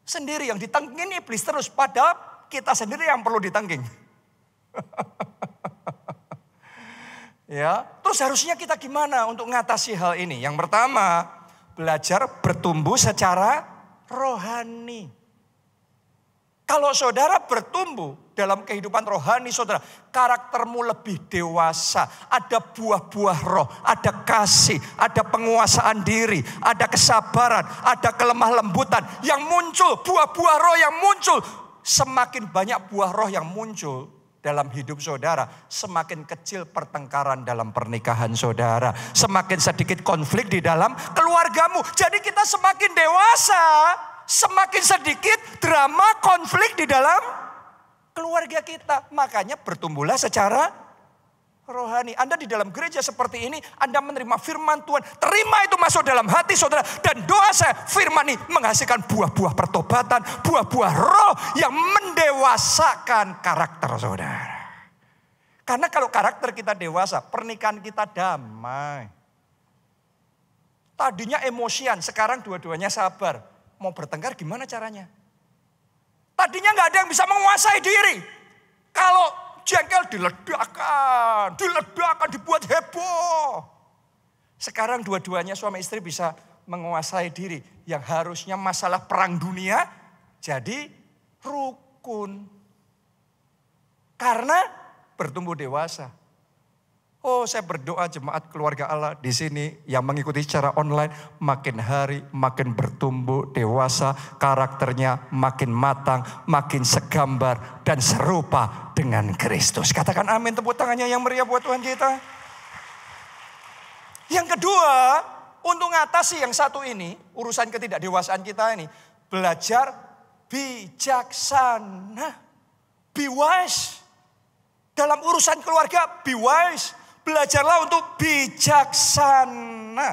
sendiri. Yang ditengking iblis terus. Padahal kita sendiri yang perlu ditengking. Ya, terus harusnya kita gimana untuk mengatasi hal ini? Yang pertama, belajar bertumbuh secara rohani. Kalau saudara bertumbuh dalam kehidupan rohani saudara, karaktermu lebih dewasa. Ada buah-buah roh, ada kasih, ada penguasaan diri, ada kesabaran, ada kelemah lembutan yang muncul. Buah-buah roh yang muncul. Semakin banyak buah roh yang muncul dalam hidup saudara, semakin kecil pertengkaran dalam pernikahan saudara. Semakin sedikit konflik di dalam keluargamu. Jadi kita semakin dewasa, semakin sedikit drama konflik di dalam keluarga kita. Makanya bertumbuhlah secara rohani. Anda di dalam gereja seperti ini, Anda menerima firman Tuhan. Terima itu masuk dalam hati saudara. Dan doa saya, firman ini menghasilkan buah-buah pertobatan, buah-buah roh yang mendewasakan karakter saudara. Karena kalau karakter kita dewasa, pernikahan kita damai. Tadinya emosian, sekarang dua-duanya sabar. Mau bertengkar gimana caranya? Tadinya nggak ada yang bisa menguasai diri. Kalau jengkel diledakkan, dibuat heboh. Sekarang dua-duanya suami istri bisa menguasai diri. Yang harusnya masalah perang dunia jadi rukun. Karena bertumbuh dewasa. Oh, saya berdoa jemaat keluarga Allah di sini yang mengikuti secara online makin hari makin bertumbuh dewasa, karakternya makin matang, makin segambar dan serupa dengan Kristus. Katakan amin, tepuk tangannya yang meriah buat Tuhan kita. Yang kedua, untuk mengatasi yang satu ini, urusan ketidakdewasaan kita ini, belajar bijaksana. Be wise. Dalam urusan keluarga, be wise. Belajarlah untuk bijaksana.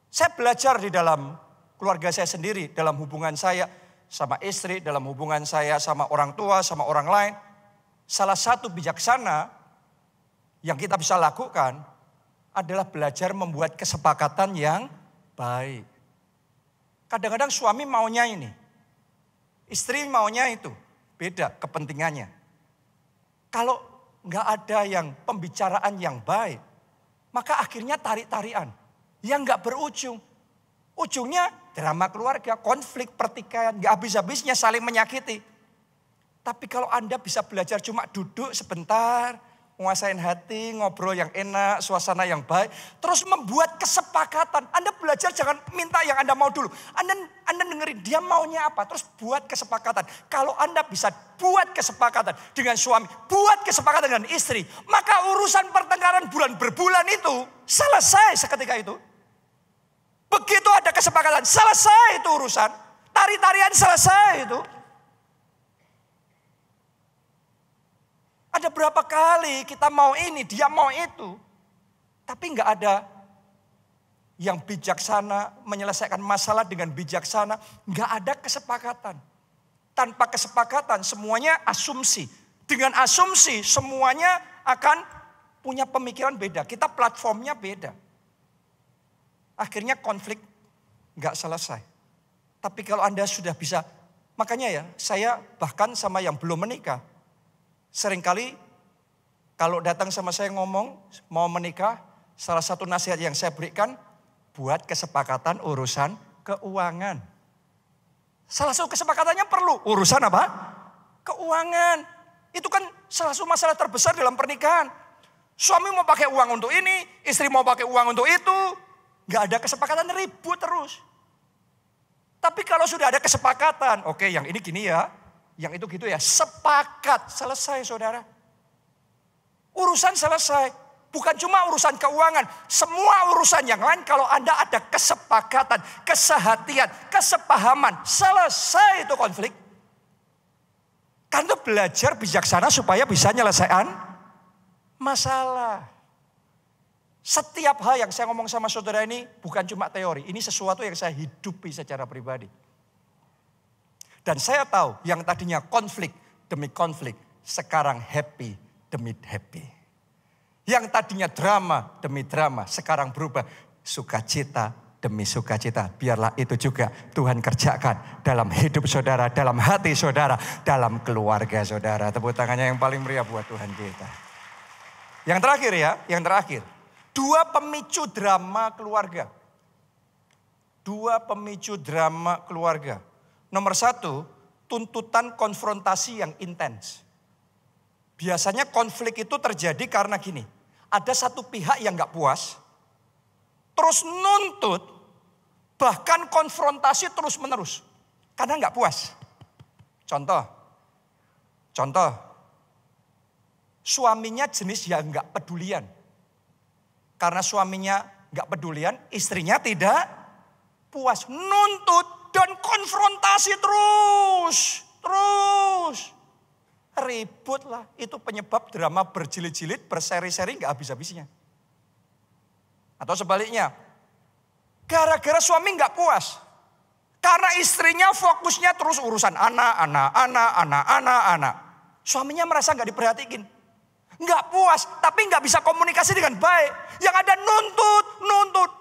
Saya belajar di dalam keluarga saya sendiri, dalam hubungan saya sama istri, dalam hubungan saya sama orang tua, sama orang lain. Salah satu bijaksana yang kita bisa lakukan adalah belajar membuat kesepakatan yang baik. Kadang-kadang suami maunya ini, istri maunya itu, beda kepentingannya. Kalau nggak ada yang pembicaraan yang baik, maka akhirnya tarik-tarian yang nggak berujung. Ujungnya drama keluarga, konflik, pertikaian, nggak habis-habisnya saling menyakiti. Tapi kalau Anda bisa belajar cuma duduk sebentar, menguasain hati, ngobrol yang enak, suasana yang baik, terus membuat kesepakatan. Anda belajar jangan minta yang Anda mau dulu. Anda dengerin dia maunya apa, terus buat kesepakatan. Kalau Anda bisa buat kesepakatan dengan suami, buat kesepakatan dengan istri, maka urusan pertengkaran bulan berbulan itu selesai seketika itu. Begitu ada kesepakatan, selesai itu urusan. Tari-tarian selesai itu. Ada berapa kali kita mau ini, dia mau itu. Tapi nggak ada yang bijaksana, menyelesaikan masalah dengan bijaksana. Nggak ada kesepakatan. Tanpa kesepakatan semuanya asumsi. Dengan asumsi semuanya akan punya pemikiran beda. Kita platformnya beda. Akhirnya konflik nggak selesai. Tapi kalau Anda sudah bisa, makanya ya saya bahkan sama yang belum menikah. Seringkali kalau datang sama saya ngomong mau menikah, salah satu nasihat yang saya berikan, buat kesepakatan urusan keuangan. Salah satu kesepakatannya perlu, urusan apa? Keuangan. Itu kan salah satu masalah terbesar dalam pernikahan. Suami mau pakai uang untuk ini, istri mau pakai uang untuk itu. Gak ada kesepakatan, ribut terus. Tapi kalau sudah ada kesepakatan, oke yang ini gini ya. Yang itu gitu ya, sepakat, selesai saudara. Urusan selesai, bukan cuma urusan keuangan. Semua urusan yang lain kalau Anda ada kesepakatan, kesehatian, kesepahaman, selesai itu konflik. Karena belajar bijaksana supaya bisa menyelesaikan masalah. Setiap hal yang saya ngomong sama saudara ini bukan cuma teori, ini sesuatu yang saya hidupi secara pribadi. Dan saya tahu yang tadinya konflik demi konflik, sekarang happy demi happy. Yang tadinya drama demi drama, sekarang berubah sukacita demi sukacita. Biarlah itu juga Tuhan kerjakan dalam hidup saudara, dalam hati saudara, dalam keluarga saudara. Tepuk tangannya yang paling meriah buat Tuhan kita. Yang terakhir ya, yang terakhir. 2 pemicu drama keluarga. 2 pemicu drama keluarga. Nomor 1, tuntutan konfrontasi yang intens. Biasanya konflik itu terjadi karena gini. Ada satu pihak yang gak puas. Terus nuntut. Bahkan konfrontasi terus menerus. Karena gak puas. Contoh. Suaminya jenis yang gak pedulian. Karena suaminya gak pedulian, istrinya tidak puas. Nuntut. Dan konfrontasi terus. Ribut lah. Itu penyebab drama berjilid-jilid, berseri-seri gak habis-habisnya. Atau sebaliknya. Gara-gara suami gak puas. Karena istrinya fokusnya terus urusan anak. Suaminya merasa gak diperhatiin. Gak puas, tapi gak bisa komunikasi dengan baik. Yang ada nuntut.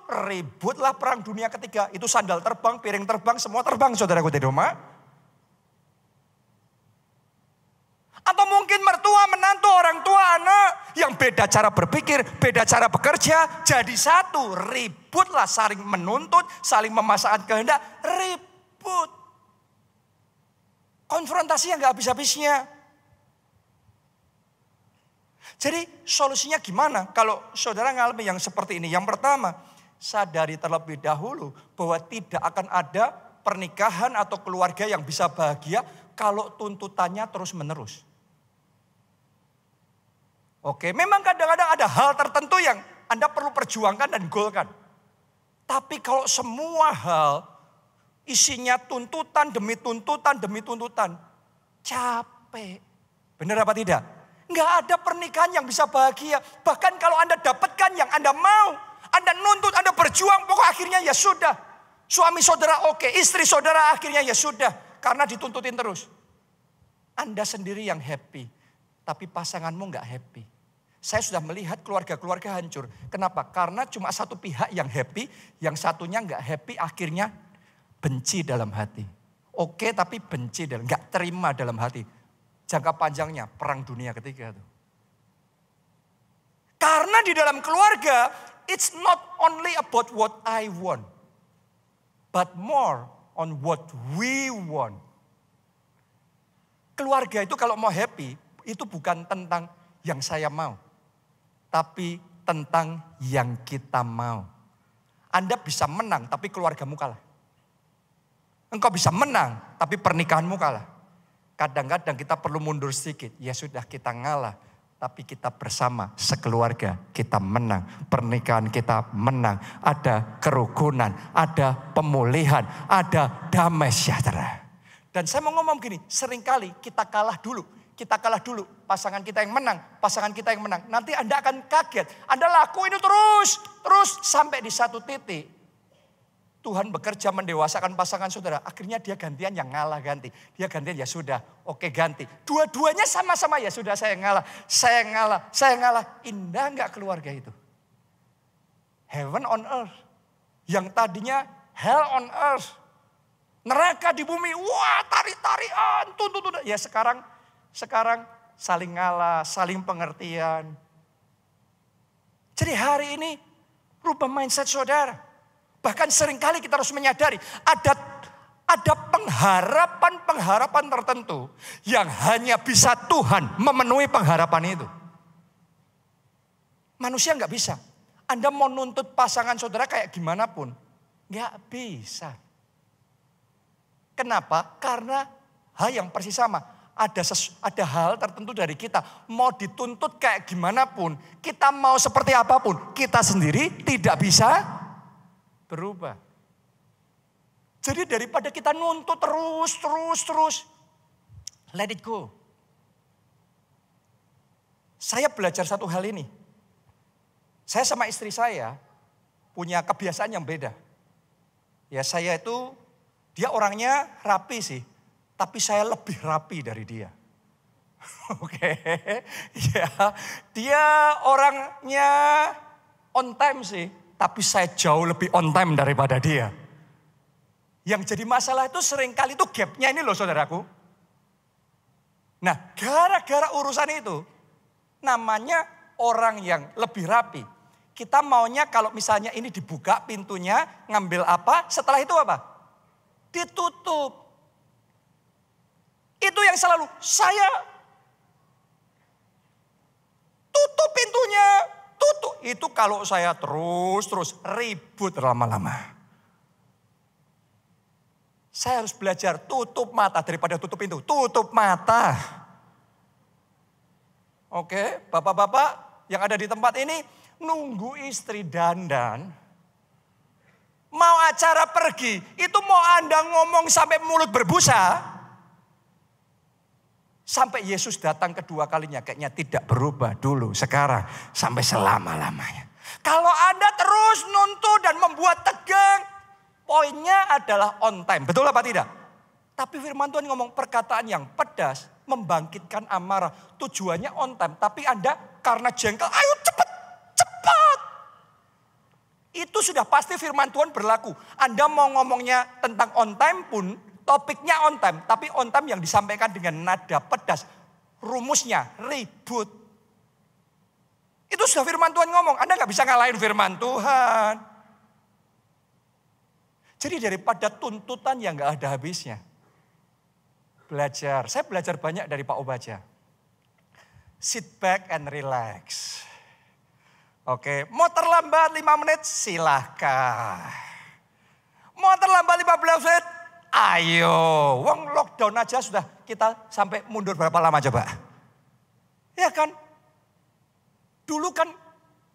Ributlah perang dunia ketiga. Itu sandal terbang, piring terbang, semua terbang saudaraku di rumah. Atau mungkin mertua, menantu, orang tua, anak. Yang beda cara berpikir, beda cara bekerja, jadi satu. Ributlah, saling menuntut, saling memasakkan kehendak, ribut. Konfrontasi yang gak habis-habisnya. Jadi solusinya gimana kalau saudara ngalami yang seperti ini? Yang pertama, sadari terlebih dahulu bahwa tidak akan ada pernikahan atau keluarga yang bisa bahagia kalau tuntutannya terus-menerus. Oke, memang kadang-kadang ada hal tertentu yang Anda perlu perjuangkan dan golkan. Tapi kalau semua hal isinya tuntutan demi tuntutan, capek. Benar apa tidak? Nggak ada pernikahan yang bisa bahagia. Bahkan kalau Anda dapatkan yang Anda mau, Anda nuntut, Anda berjuang, pokok akhirnya ya sudah. Suami saudara oke, istri saudara akhirnya ya sudah. Karena dituntutin terus. Anda sendiri yang happy, tapi pasanganmu nggak happy. Saya sudah melihat keluarga-keluarga hancur. Kenapa? Karena cuma satu pihak yang happy, yang satunya nggak happy, akhirnya benci dalam hati. Oke, tapi benci dalam, nggak terima dalam hati. Jangka panjangnya perang dunia ketiga tuh. Karena di dalam keluarga, it's not only about what I want, but more on what we want. Keluarga itu kalau mau happy, itu bukan tentang yang saya mau. Tapi tentang yang kita mau. Anda bisa menang, tapi keluargamu kalah. Engkau bisa menang, tapi pernikahanmu kalah. Kadang-kadang kita perlu mundur sedikit. Ya sudah, kita ngalah. Tapi kita bersama, sekeluarga, kita menang. Pernikahan kita menang. Ada kerukunan, ada pemulihan, ada damai sejahtera. Dan saya mau ngomong gini, seringkali kita kalah dulu. Kita kalah dulu, pasangan kita yang menang, pasangan kita yang menang. Nanti Anda akan kaget, Anda lakuin itu terus sampai di satu titik. Tuhan bekerja mendewasakan pasangan saudara. Akhirnya dia gantian yang ngalah ganti. Dia gantian ya sudah, oke ganti. Dua-duanya sama-sama ya sudah saya ngalah. Indah enggak keluarga itu? Heaven on earth. Yang tadinya hell on earth. Neraka di bumi, wah tarik-tarian, tuntut. Ya sekarang saling ngalah, saling pengertian. Jadi hari ini rubah mindset saudara. Bahkan seringkali kita harus menyadari ada pengharapan tertentu yang hanya bisa Tuhan memenuhi pengharapan itu. Manusia nggak bisa. Anda mau nuntut pasangan saudara kayak gimana pun, nggak bisa. Kenapa? Karena hal yang persis sama. Ada hal tertentu dari kita. Mau dituntut kayak gimana pun. Kita mau seperti apapun. Kita sendiri tidak bisa berubah. Jadi daripada kita nuntut terus. Let it go. Saya belajar satu hal ini. Saya sama istri saya punya kebiasaan yang beda. Ya saya itu, dia orangnya rapi sih. Tapi saya lebih rapi dari dia. Oke. Ya, dia orangnya on time sih. Tapi saya jauh lebih on time daripada dia. Yang jadi masalah itu seringkali itu gapnya ini loh saudaraku. Nah gara-gara urusan itu. Namanya orang yang lebih rapi. Kita maunya kalau misalnya ini dibuka pintunya. Ngambil apa, setelah itu apa? Ditutup. Itu yang selalu saya tutup pintunya, tutup. Itu kalau saya terus ribut lama-lama. Saya harus belajar tutup mata daripada tutup pintu. Tutup mata. Oke, bapak-bapak yang ada di tempat ini nunggu istri dandan. Mau acara pergi, itu mau Anda ngomong sampai mulut berbusa. Sampai Yesus datang kedua kalinya kayaknya tidak berubah dulu, sekarang sampai selama-lamanya. Kalau Anda terus nuntut dan membuat tegang, poinnya adalah on time. Betul apa tidak? Tapi firman Tuhan ngomong perkataan yang pedas membangkitkan amarah. Tujuannya on time, tapi Anda karena jengkel, ayo cepat. Itu sudah pasti firman Tuhan berlaku. Anda mau ngomongnya tentang on time pun, topiknya on time, tapi on time yang disampaikan dengan nada pedas. rumusnya ribut. Itu sudah firman Tuhan ngomong, Anda nggak bisa ngalahin firman Tuhan. Jadi daripada tuntutan yang nggak ada habisnya. Belajar, saya belajar banyak dari Pak Obaja. Sit back and relax. Oke, mau terlambat 5 menit silahkan. Mau terlambat 15 menit, ayo. Wong lockdown aja sudah kita sampai mundur berapa lama coba. Ya kan? Dulu kan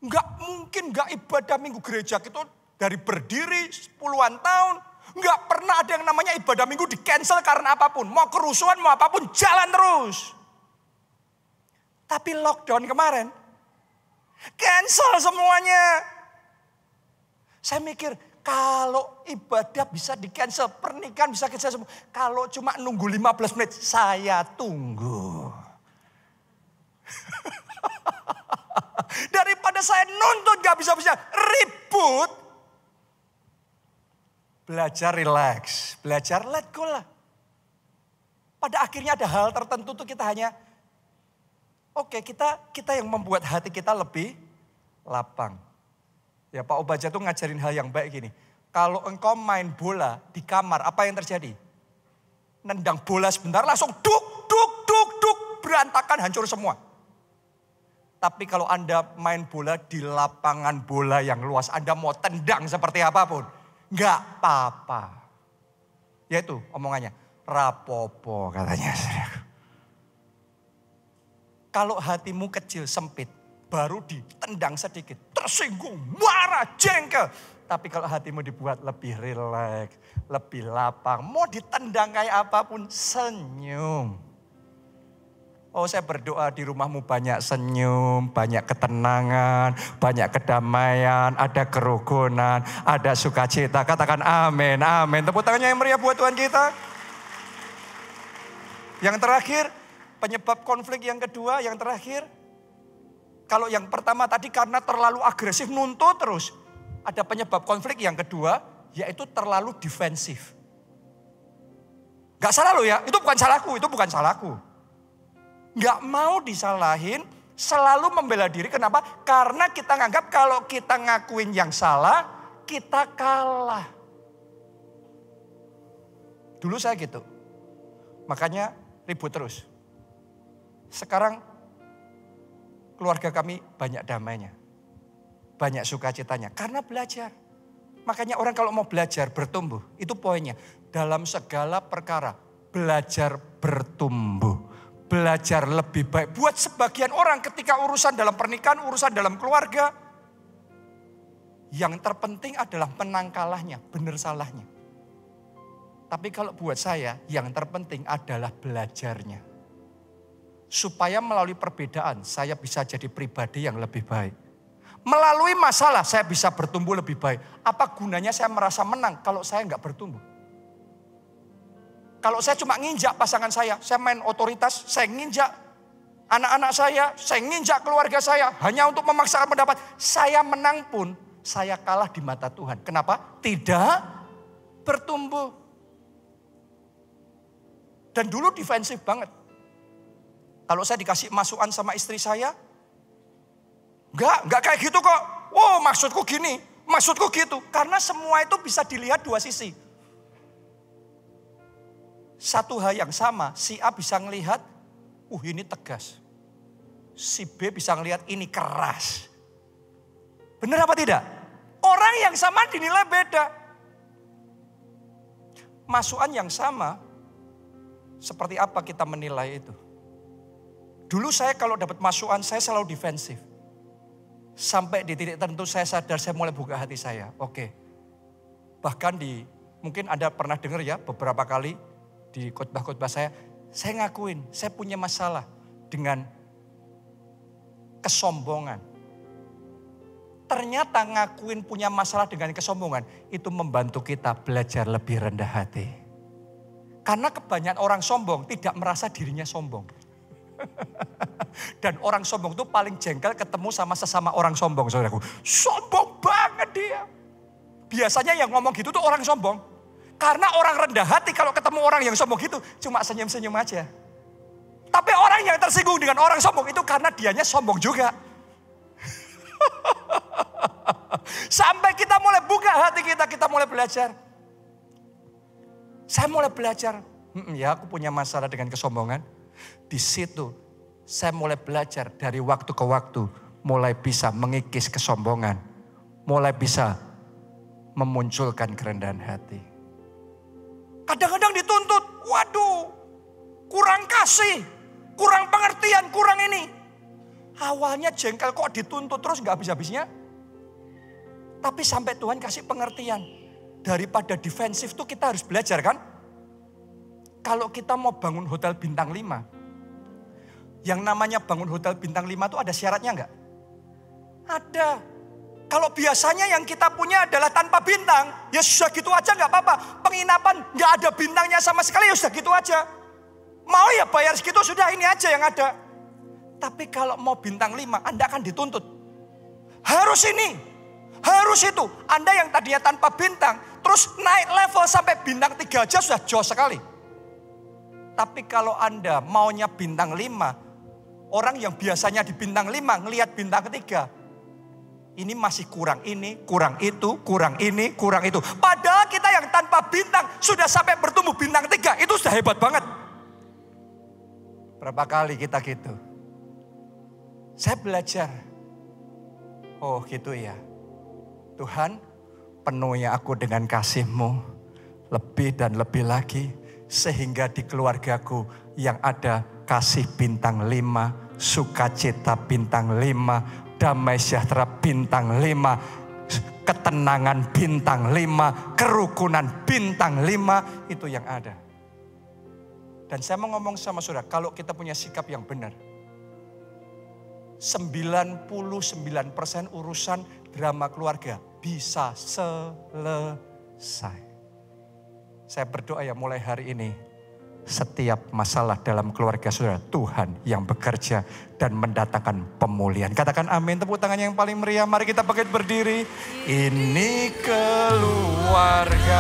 nggak mungkin nggak ibadah minggu gereja kita dari berdiri puluhan tahun. Nggak pernah ada yang namanya ibadah minggu di cancel karena apapun. Mau kerusuhan mau apapun jalan terus. Tapi lockdown kemarin cancel semuanya. Saya mikir kalau ibadah bisa di cancel, pernikahan bisa cancel semua. Kalau cuma nunggu 15 menit saya tunggu. Daripada saya nuntut gak bisa-bisa ribut. Belajar relax, belajar let go lah. Pada akhirnya ada hal tertentu tuh kita hanya, oke, kita yang membuat hati kita lebih lapang. Ya Pak Obaja tuh ngajarin hal yang baik gini. Kalau engkau main bola di kamar, apa yang terjadi? Nendang bola sebentar langsung duk, duk, duk, duk. Berantakan, hancur semua. Tapi kalau Anda main bola di lapangan bola yang luas, Anda mau tendang seperti apapun, nggak apa-apa. Ya itu omongannya, rapopo katanya. Kalau hatimu kecil, sempit, baru ditendang sedikit, tersinggung, marah, jengkel. Tapi kalau hatimu dibuat lebih rileks, lebih lapang, mau ditendang kayak apapun, senyum. Oh saya berdoa di rumahmu banyak senyum, banyak ketenangan, banyak kedamaian, ada kerukunan, ada sukacita. Katakan amin, amin. Tepuk tangannya yang meriah buat Tuhan kita. Yang terakhir, penyebab konflik yang kedua, yang terakhir. Kalau yang pertama tadi karena terlalu agresif nuntut terus. Ada penyebab konflik yang kedua, yaitu terlalu defensif. Gak salah lo ya, itu bukan salahku, itu bukan salahku. Gak mau disalahin, selalu membela diri. Kenapa? Karena kita nganggap kalau kita ngakuin yang salah, kita kalah. Dulu saya gitu. Makanya ribut terus. Sekarang keluarga kami banyak damainya. Banyak sukacitanya. Karena belajar. Makanya orang kalau mau belajar bertumbuh. Itu poinnya. Dalam segala perkara belajar bertumbuh. Belajar lebih baik. Buat sebagian orang ketika urusan dalam pernikahan, urusan dalam keluarga. Yang terpenting adalah menang kalahnya, benar salahnya. Tapi kalau buat saya, yang terpenting adalah belajarnya. Supaya melalui perbedaan, saya bisa jadi pribadi yang lebih baik. Melalui masalah, saya bisa bertumbuh lebih baik. Apa gunanya saya merasa menang kalau saya nggak bertumbuh? Kalau saya cuma nginjak pasangan saya main otoritas, saya nginjak anak-anak saya nginjak keluarga saya. Hanya untuk memaksakan pendapat. Saya menang pun, saya kalah di mata Tuhan. Kenapa? Tidak bertumbuh. Dan dulu defensif banget. Kalau saya dikasih masukan sama istri saya, enggak kayak gitu kok. Wow, maksudku gini, maksudku gitu. Karena semua itu bisa dilihat dua sisi. Satu hal yang sama, si A bisa ngelihat, ini tegas. Si B bisa ngelihat ini keras. Benar apa tidak? Orang yang sama dinilai beda. Masukan yang sama, seperti apa kita menilai itu? Dulu saya kalau dapat masukan, saya selalu defensif. Sampai di titik tertentu saya sadar, saya mulai buka hati saya. Oke. Bahkan mungkin Anda pernah dengar ya beberapa kali, di khotbah-khotbah saya ngakuin, saya punya masalah dengan kesombongan. Ternyata ngakuin punya masalah dengan kesombongan, itu membantu kita belajar lebih rendah hati. Karena kebanyakan orang sombong tidak merasa dirinya sombong. Dan orang sombong itu paling jengkel ketemu sama sesama orang sombong, saudaraku. Sombong banget dia. Biasanya yang ngomong gitu tuh orang sombong. Karena orang rendah hati kalau ketemu orang yang sombong gitu cuma senyum-senyum aja. Tapi orang yang tersinggung dengan orang sombong itu karena dianya sombong juga. Sampai kita mulai buka hati kita mulai belajar. Saya mulai belajar, ya aku punya masalah dengan kesombongan. Di situ saya mulai belajar dari waktu ke waktu. Mulai bisa mengikis kesombongan. Mulai bisa memunculkan kerendahan hati. Kadang-kadang dituntut, waduh kurang kasih, kurang pengertian, kurang ini. Awalnya jengkel kok dituntut terus gak habis-habisnya. Tapi sampai Tuhan kasih pengertian. Daripada defensif tuh kita harus belajar kan. Kalau kita mau bangun hotel bintang 5. Yang namanya bangun hotel bintang 5 tuh ada syaratnya enggak? Ada. Kalau biasanya yang kita punya adalah tanpa bintang. Ya sudah gitu aja enggak apa-apa. Penginapan enggak ada bintangnya sama sekali ya sudah gitu aja. Mau ya bayar segitu sudah ini aja yang ada. Tapi kalau mau bintang 5 Anda akan dituntut. Harus ini. Harus itu. Anda yang tadinya tanpa bintang. Terus naik level sampai bintang 3 aja sudah jauh sekali. Tapi kalau Anda maunya bintang 5. Orang yang biasanya di bintang 5 ngelihat bintang 3. Ini masih kurang ini, kurang itu, kurang ini, kurang itu. Padahal kita yang tanpa bintang sudah sampai bertumbuh bintang 3. Itu sudah hebat banget. Berapa kali kita gitu. Saya belajar. Oh gitu ya. Tuhan, penuhi aku dengan kasih-Mu lebih dan lebih lagi. Sehingga di keluargaku yang ada kasih bintang 5, sukacita bintang 5, damai sejahtera bintang 5, ketenangan bintang 5, kerukunan bintang 5, itu yang ada. Dan saya mau ngomong sama saudara, kalau kita punya sikap yang benar, 99% urusan drama keluarga bisa selesai. Saya berdoa ya mulai hari ini, setiap masalah dalam keluarga saudara, Tuhan yang bekerja dan mendatangkan pemulihan. Katakan amin, tepuk tangan yang paling meriah. Mari kita bangkit berdiri. Ini keluargaku.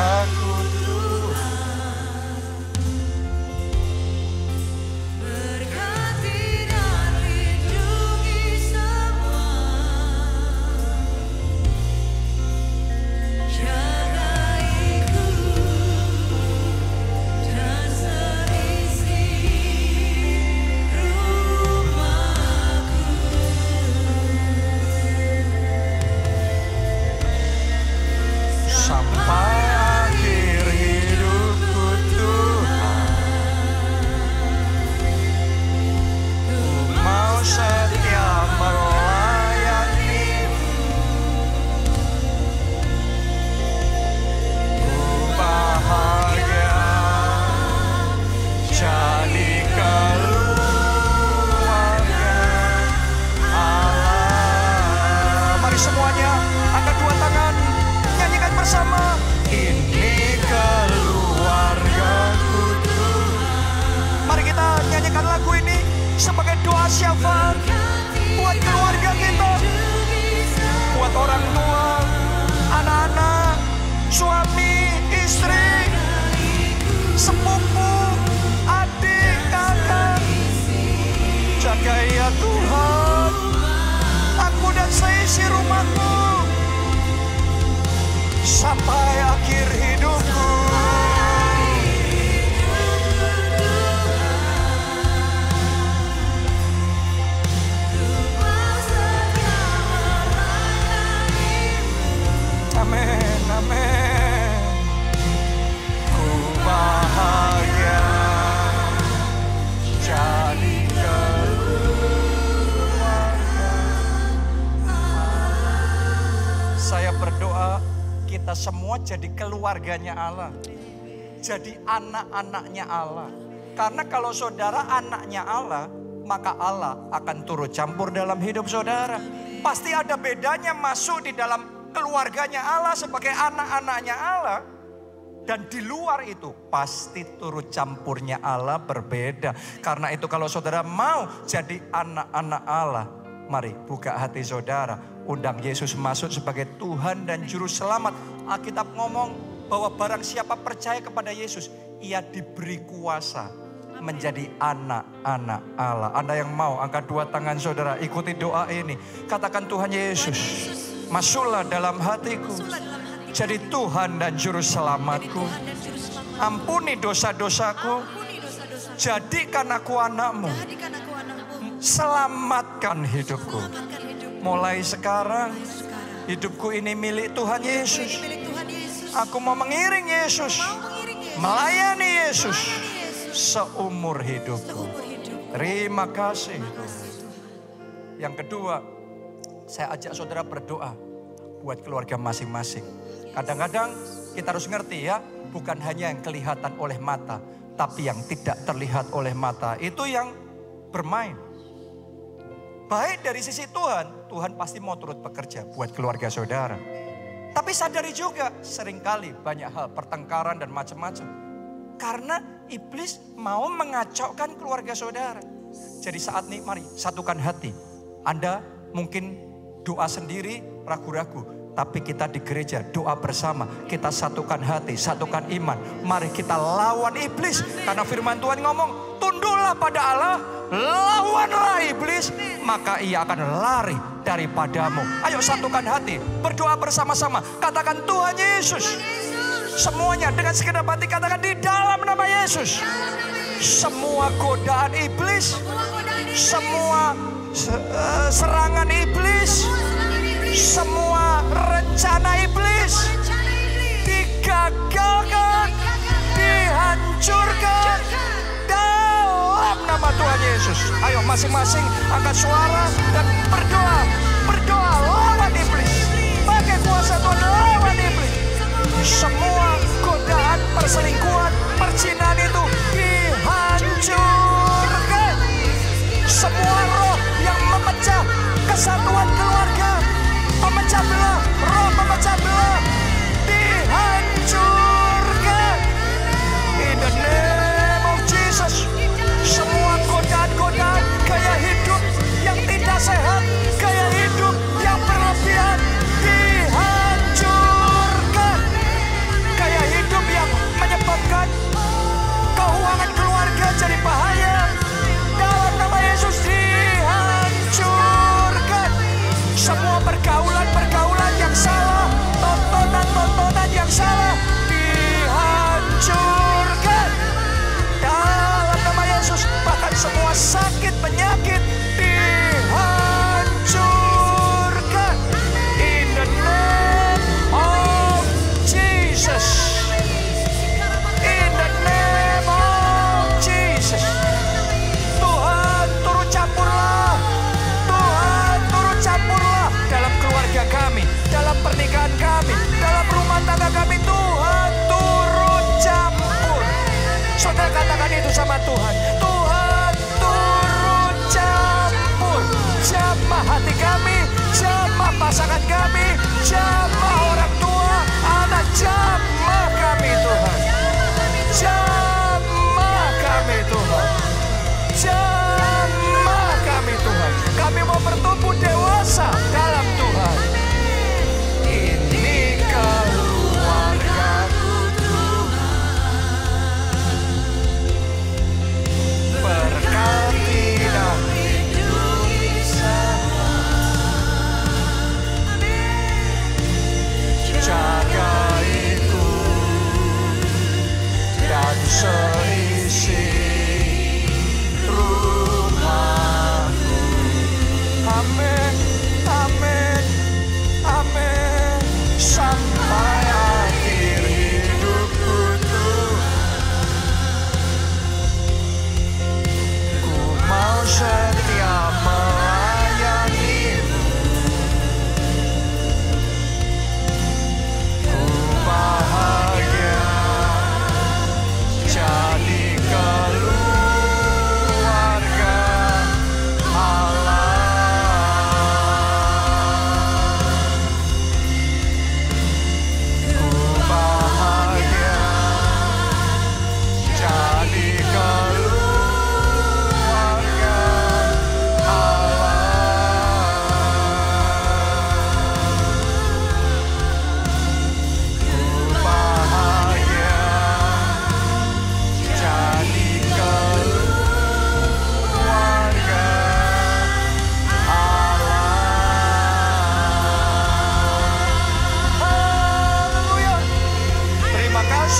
Sebagai doa syafaat buat keluarga kita, buat orang tua, anak-anak, suami, istri, sepupu, adik, kakak. Jaga ya Tuhan, aku dan seisi rumahku sampai akhir hidupku. Amin, amin. Ku bahagia jadi keluarga. Saya berdoa kita semua jadi keluarganya Allah. Jadi anak-anaknya Allah. Karena kalau saudara anaknya Allah, maka Allah akan turut campur dalam hidup saudara. Pasti ada bedanya masuk di dalam keluarganya Allah sebagai anak-anaknya Allah. Dan di luar itu pasti turut campurnya Allah berbeda. Karena itu kalau saudara mau jadi anak-anak Allah, mari buka hati saudara. Undang Yesus masuk sebagai Tuhan dan Juru Selamat. Alkitab ngomong bahwa barang siapa percaya kepada Yesus, ia diberi kuasa menjadi anak-anak Allah. Anda yang mau angkat dua tangan saudara, ikuti doa ini. Katakan, Tuhan Yesus, masuklah dalam hatiku, jadi Tuhan dan Juru Selamatku. Ampuni dosa-dosaku, jadikan aku anakmu. Selamatkan hidupku. Mulai sekarang hidupku ini milik Tuhan Yesus. Aku mau mengiring Yesus, melayani Yesus seumur hidupku. Terima kasih Tuhan. Yang kedua, saya ajak saudara berdoa buat keluarga masing-masing. Kadang-kadang kita harus ngerti ya, bukan hanya yang kelihatan oleh mata, tapi yang tidak terlihat oleh mata. Itu yang bermain. Baik dari sisi Tuhan, Tuhan pasti mau turut bekerja buat keluarga saudara. Tapi sadari juga seringkali banyak hal pertengkaran dan macam-macam. Karena iblis mau mengacaukan keluarga saudara. Jadi saat ini mari satukan hati. Anda mungkin doa sendiri ragu-ragu. Tapi kita di gereja doa bersama. Kita satukan hati, satukan iman. Mari kita lawan iblis. Karena firman Tuhan ngomong, tunduklah pada Allah, lawanlah iblis, maka ia akan lari daripadamu. Ayo satukan hati, berdoa bersama-sama. Katakan, Tuhan Yesus. Semuanya dengan segenap hati katakan, di dalam nama Yesus. Semua godaan iblis, semua serangan iblis, semua rencana iblis digagalkan, dihancurkan dalam nama Tuhan Yesus. Ayo masing-masing angkat suara dan berdoa. Berdoa lawan iblis. Pakai kuasa Tuhan lawan iblis. Semua godaan perselingkuhan, perzinahan itu dihancurkan. Semua roh yang memecah kesatuan keluarga, memecah belah, roh memecah belah, dihancurkan. In the name of Jesus. Semua godaan-godaan gaya hidup yang tidak sehat, gaya hidup yang berlebihan, dihancurkan. Gaya hidup yang menyebabkan keuangan keluarga jadi bahaya, dalam nama Yesus dihancurkan. Semua pergaulan-pergaulan yang salah, tontonan-tontonan yang salah, dihancurkan dalam nama Yesus. Bahkan semua sakit penyakit dihancurkan in the name of Jesus. In the name of Jesus. Tuhan turut campurlah. Tuhan turut campurlah dalam keluarga kami, dalam pernikahan kami, dalam rumah tangga kami. Tuhan turut campur. Saudara katakan itu sama Tuhan. Tuhan turut campur. Jamah hati kami, jamah pasangan kami, jamah orang tua, anak, jamah kami Tuhan. Jamah kami Tuhan. Jamah kami Tuhan. Kami mau bertumbuh dewasa dalam Tuhan. Ini keluarga-Ku Tuhan. Berkati dan lindungi semua. Jaga itu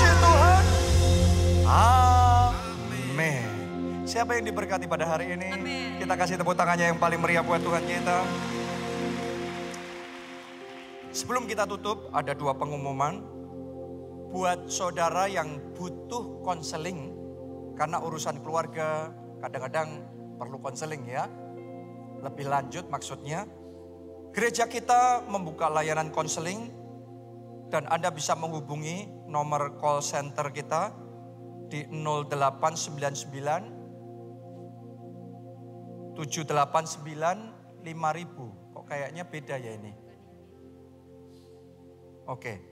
kasih Tuhan. Amin. Siapa yang diberkati pada hari ini? Amin. Kita kasih tepuk tangannya yang paling meriah buat Tuhan kita. Sebelum kita tutup, ada 2 pengumuman. Buat saudara yang butuh konseling, karena urusan keluarga kadang-kadang perlu konseling ya. Lebih lanjut maksudnya, gereja kita membuka layanan konseling dan Anda bisa menghubungi nomor call center kita di 0899 789 5000. Kok kayaknya beda ya ini? Oke.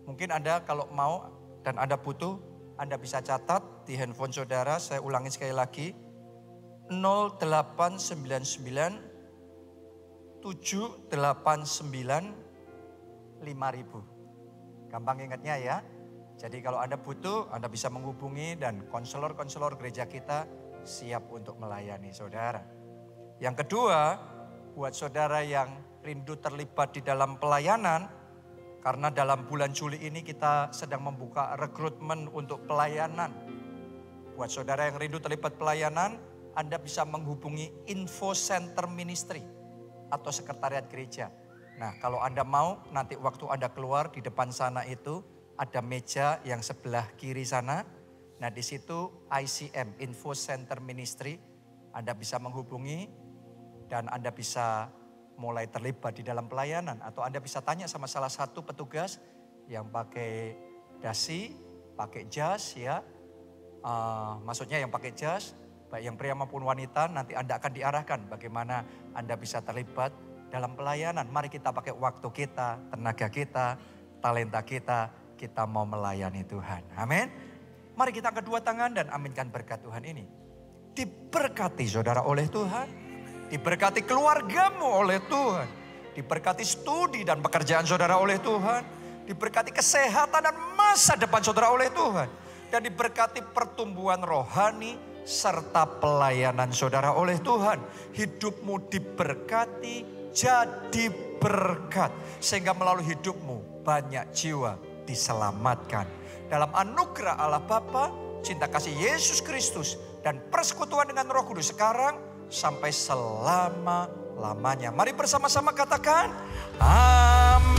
Mungkin Anda kalau mau dan Anda butuh, Anda bisa catat di handphone saudara. Saya ulangi sekali lagi. 0899 789 5000. Gampang ingatnya ya. Jadi kalau Anda butuh, Anda bisa menghubungi dan konselor-konselor gereja kita siap untuk melayani saudara. Yang kedua, buat saudara yang rindu terlibat di dalam pelayanan, karena dalam bulan Juli ini kita sedang membuka rekrutmen untuk pelayanan. Buat saudara yang rindu terlibat pelayanan, Anda bisa menghubungi Info Center Ministry atau Sekretariat Gereja. Nah, kalau Anda mau, nanti waktu Anda keluar di depan sana itu ada meja yang sebelah kiri sana. Nah, di situ ICM, Info Center Ministry. Anda bisa menghubungi dan Anda bisa mulai terlibat di dalam pelayanan. Atau Anda bisa tanya sama salah satu petugas yang pakai dasi, pakai jas ya. Maksudnya yang pakai jas, baik yang pria maupun wanita, nanti Anda akan diarahkan bagaimana Anda bisa terlibat dalam pelayanan. Mari kita pakai waktu kita, tenaga kita, talenta kita mau melayani Tuhan. Amin. Mari kita angkat 2 tangan dan aminkan berkat Tuhan ini. Diberkati saudara oleh Tuhan. Diberkati keluargamu oleh Tuhan. Diberkati studi dan pekerjaan saudara oleh Tuhan. Diberkati kesehatan dan masa depan saudara oleh Tuhan. Dan diberkati pertumbuhan rohani serta pelayanan saudara oleh Tuhan. Hidupmu diberkati jadi berkat. Sehingga melalui hidupmu banyak jiwa diselamatkan. Dalam anugerah Allah Bapa, cinta kasih Yesus Kristus, dan persekutuan dengan Roh Kudus sekarang sampai selama-lamanya. Mari bersama-sama katakan amin.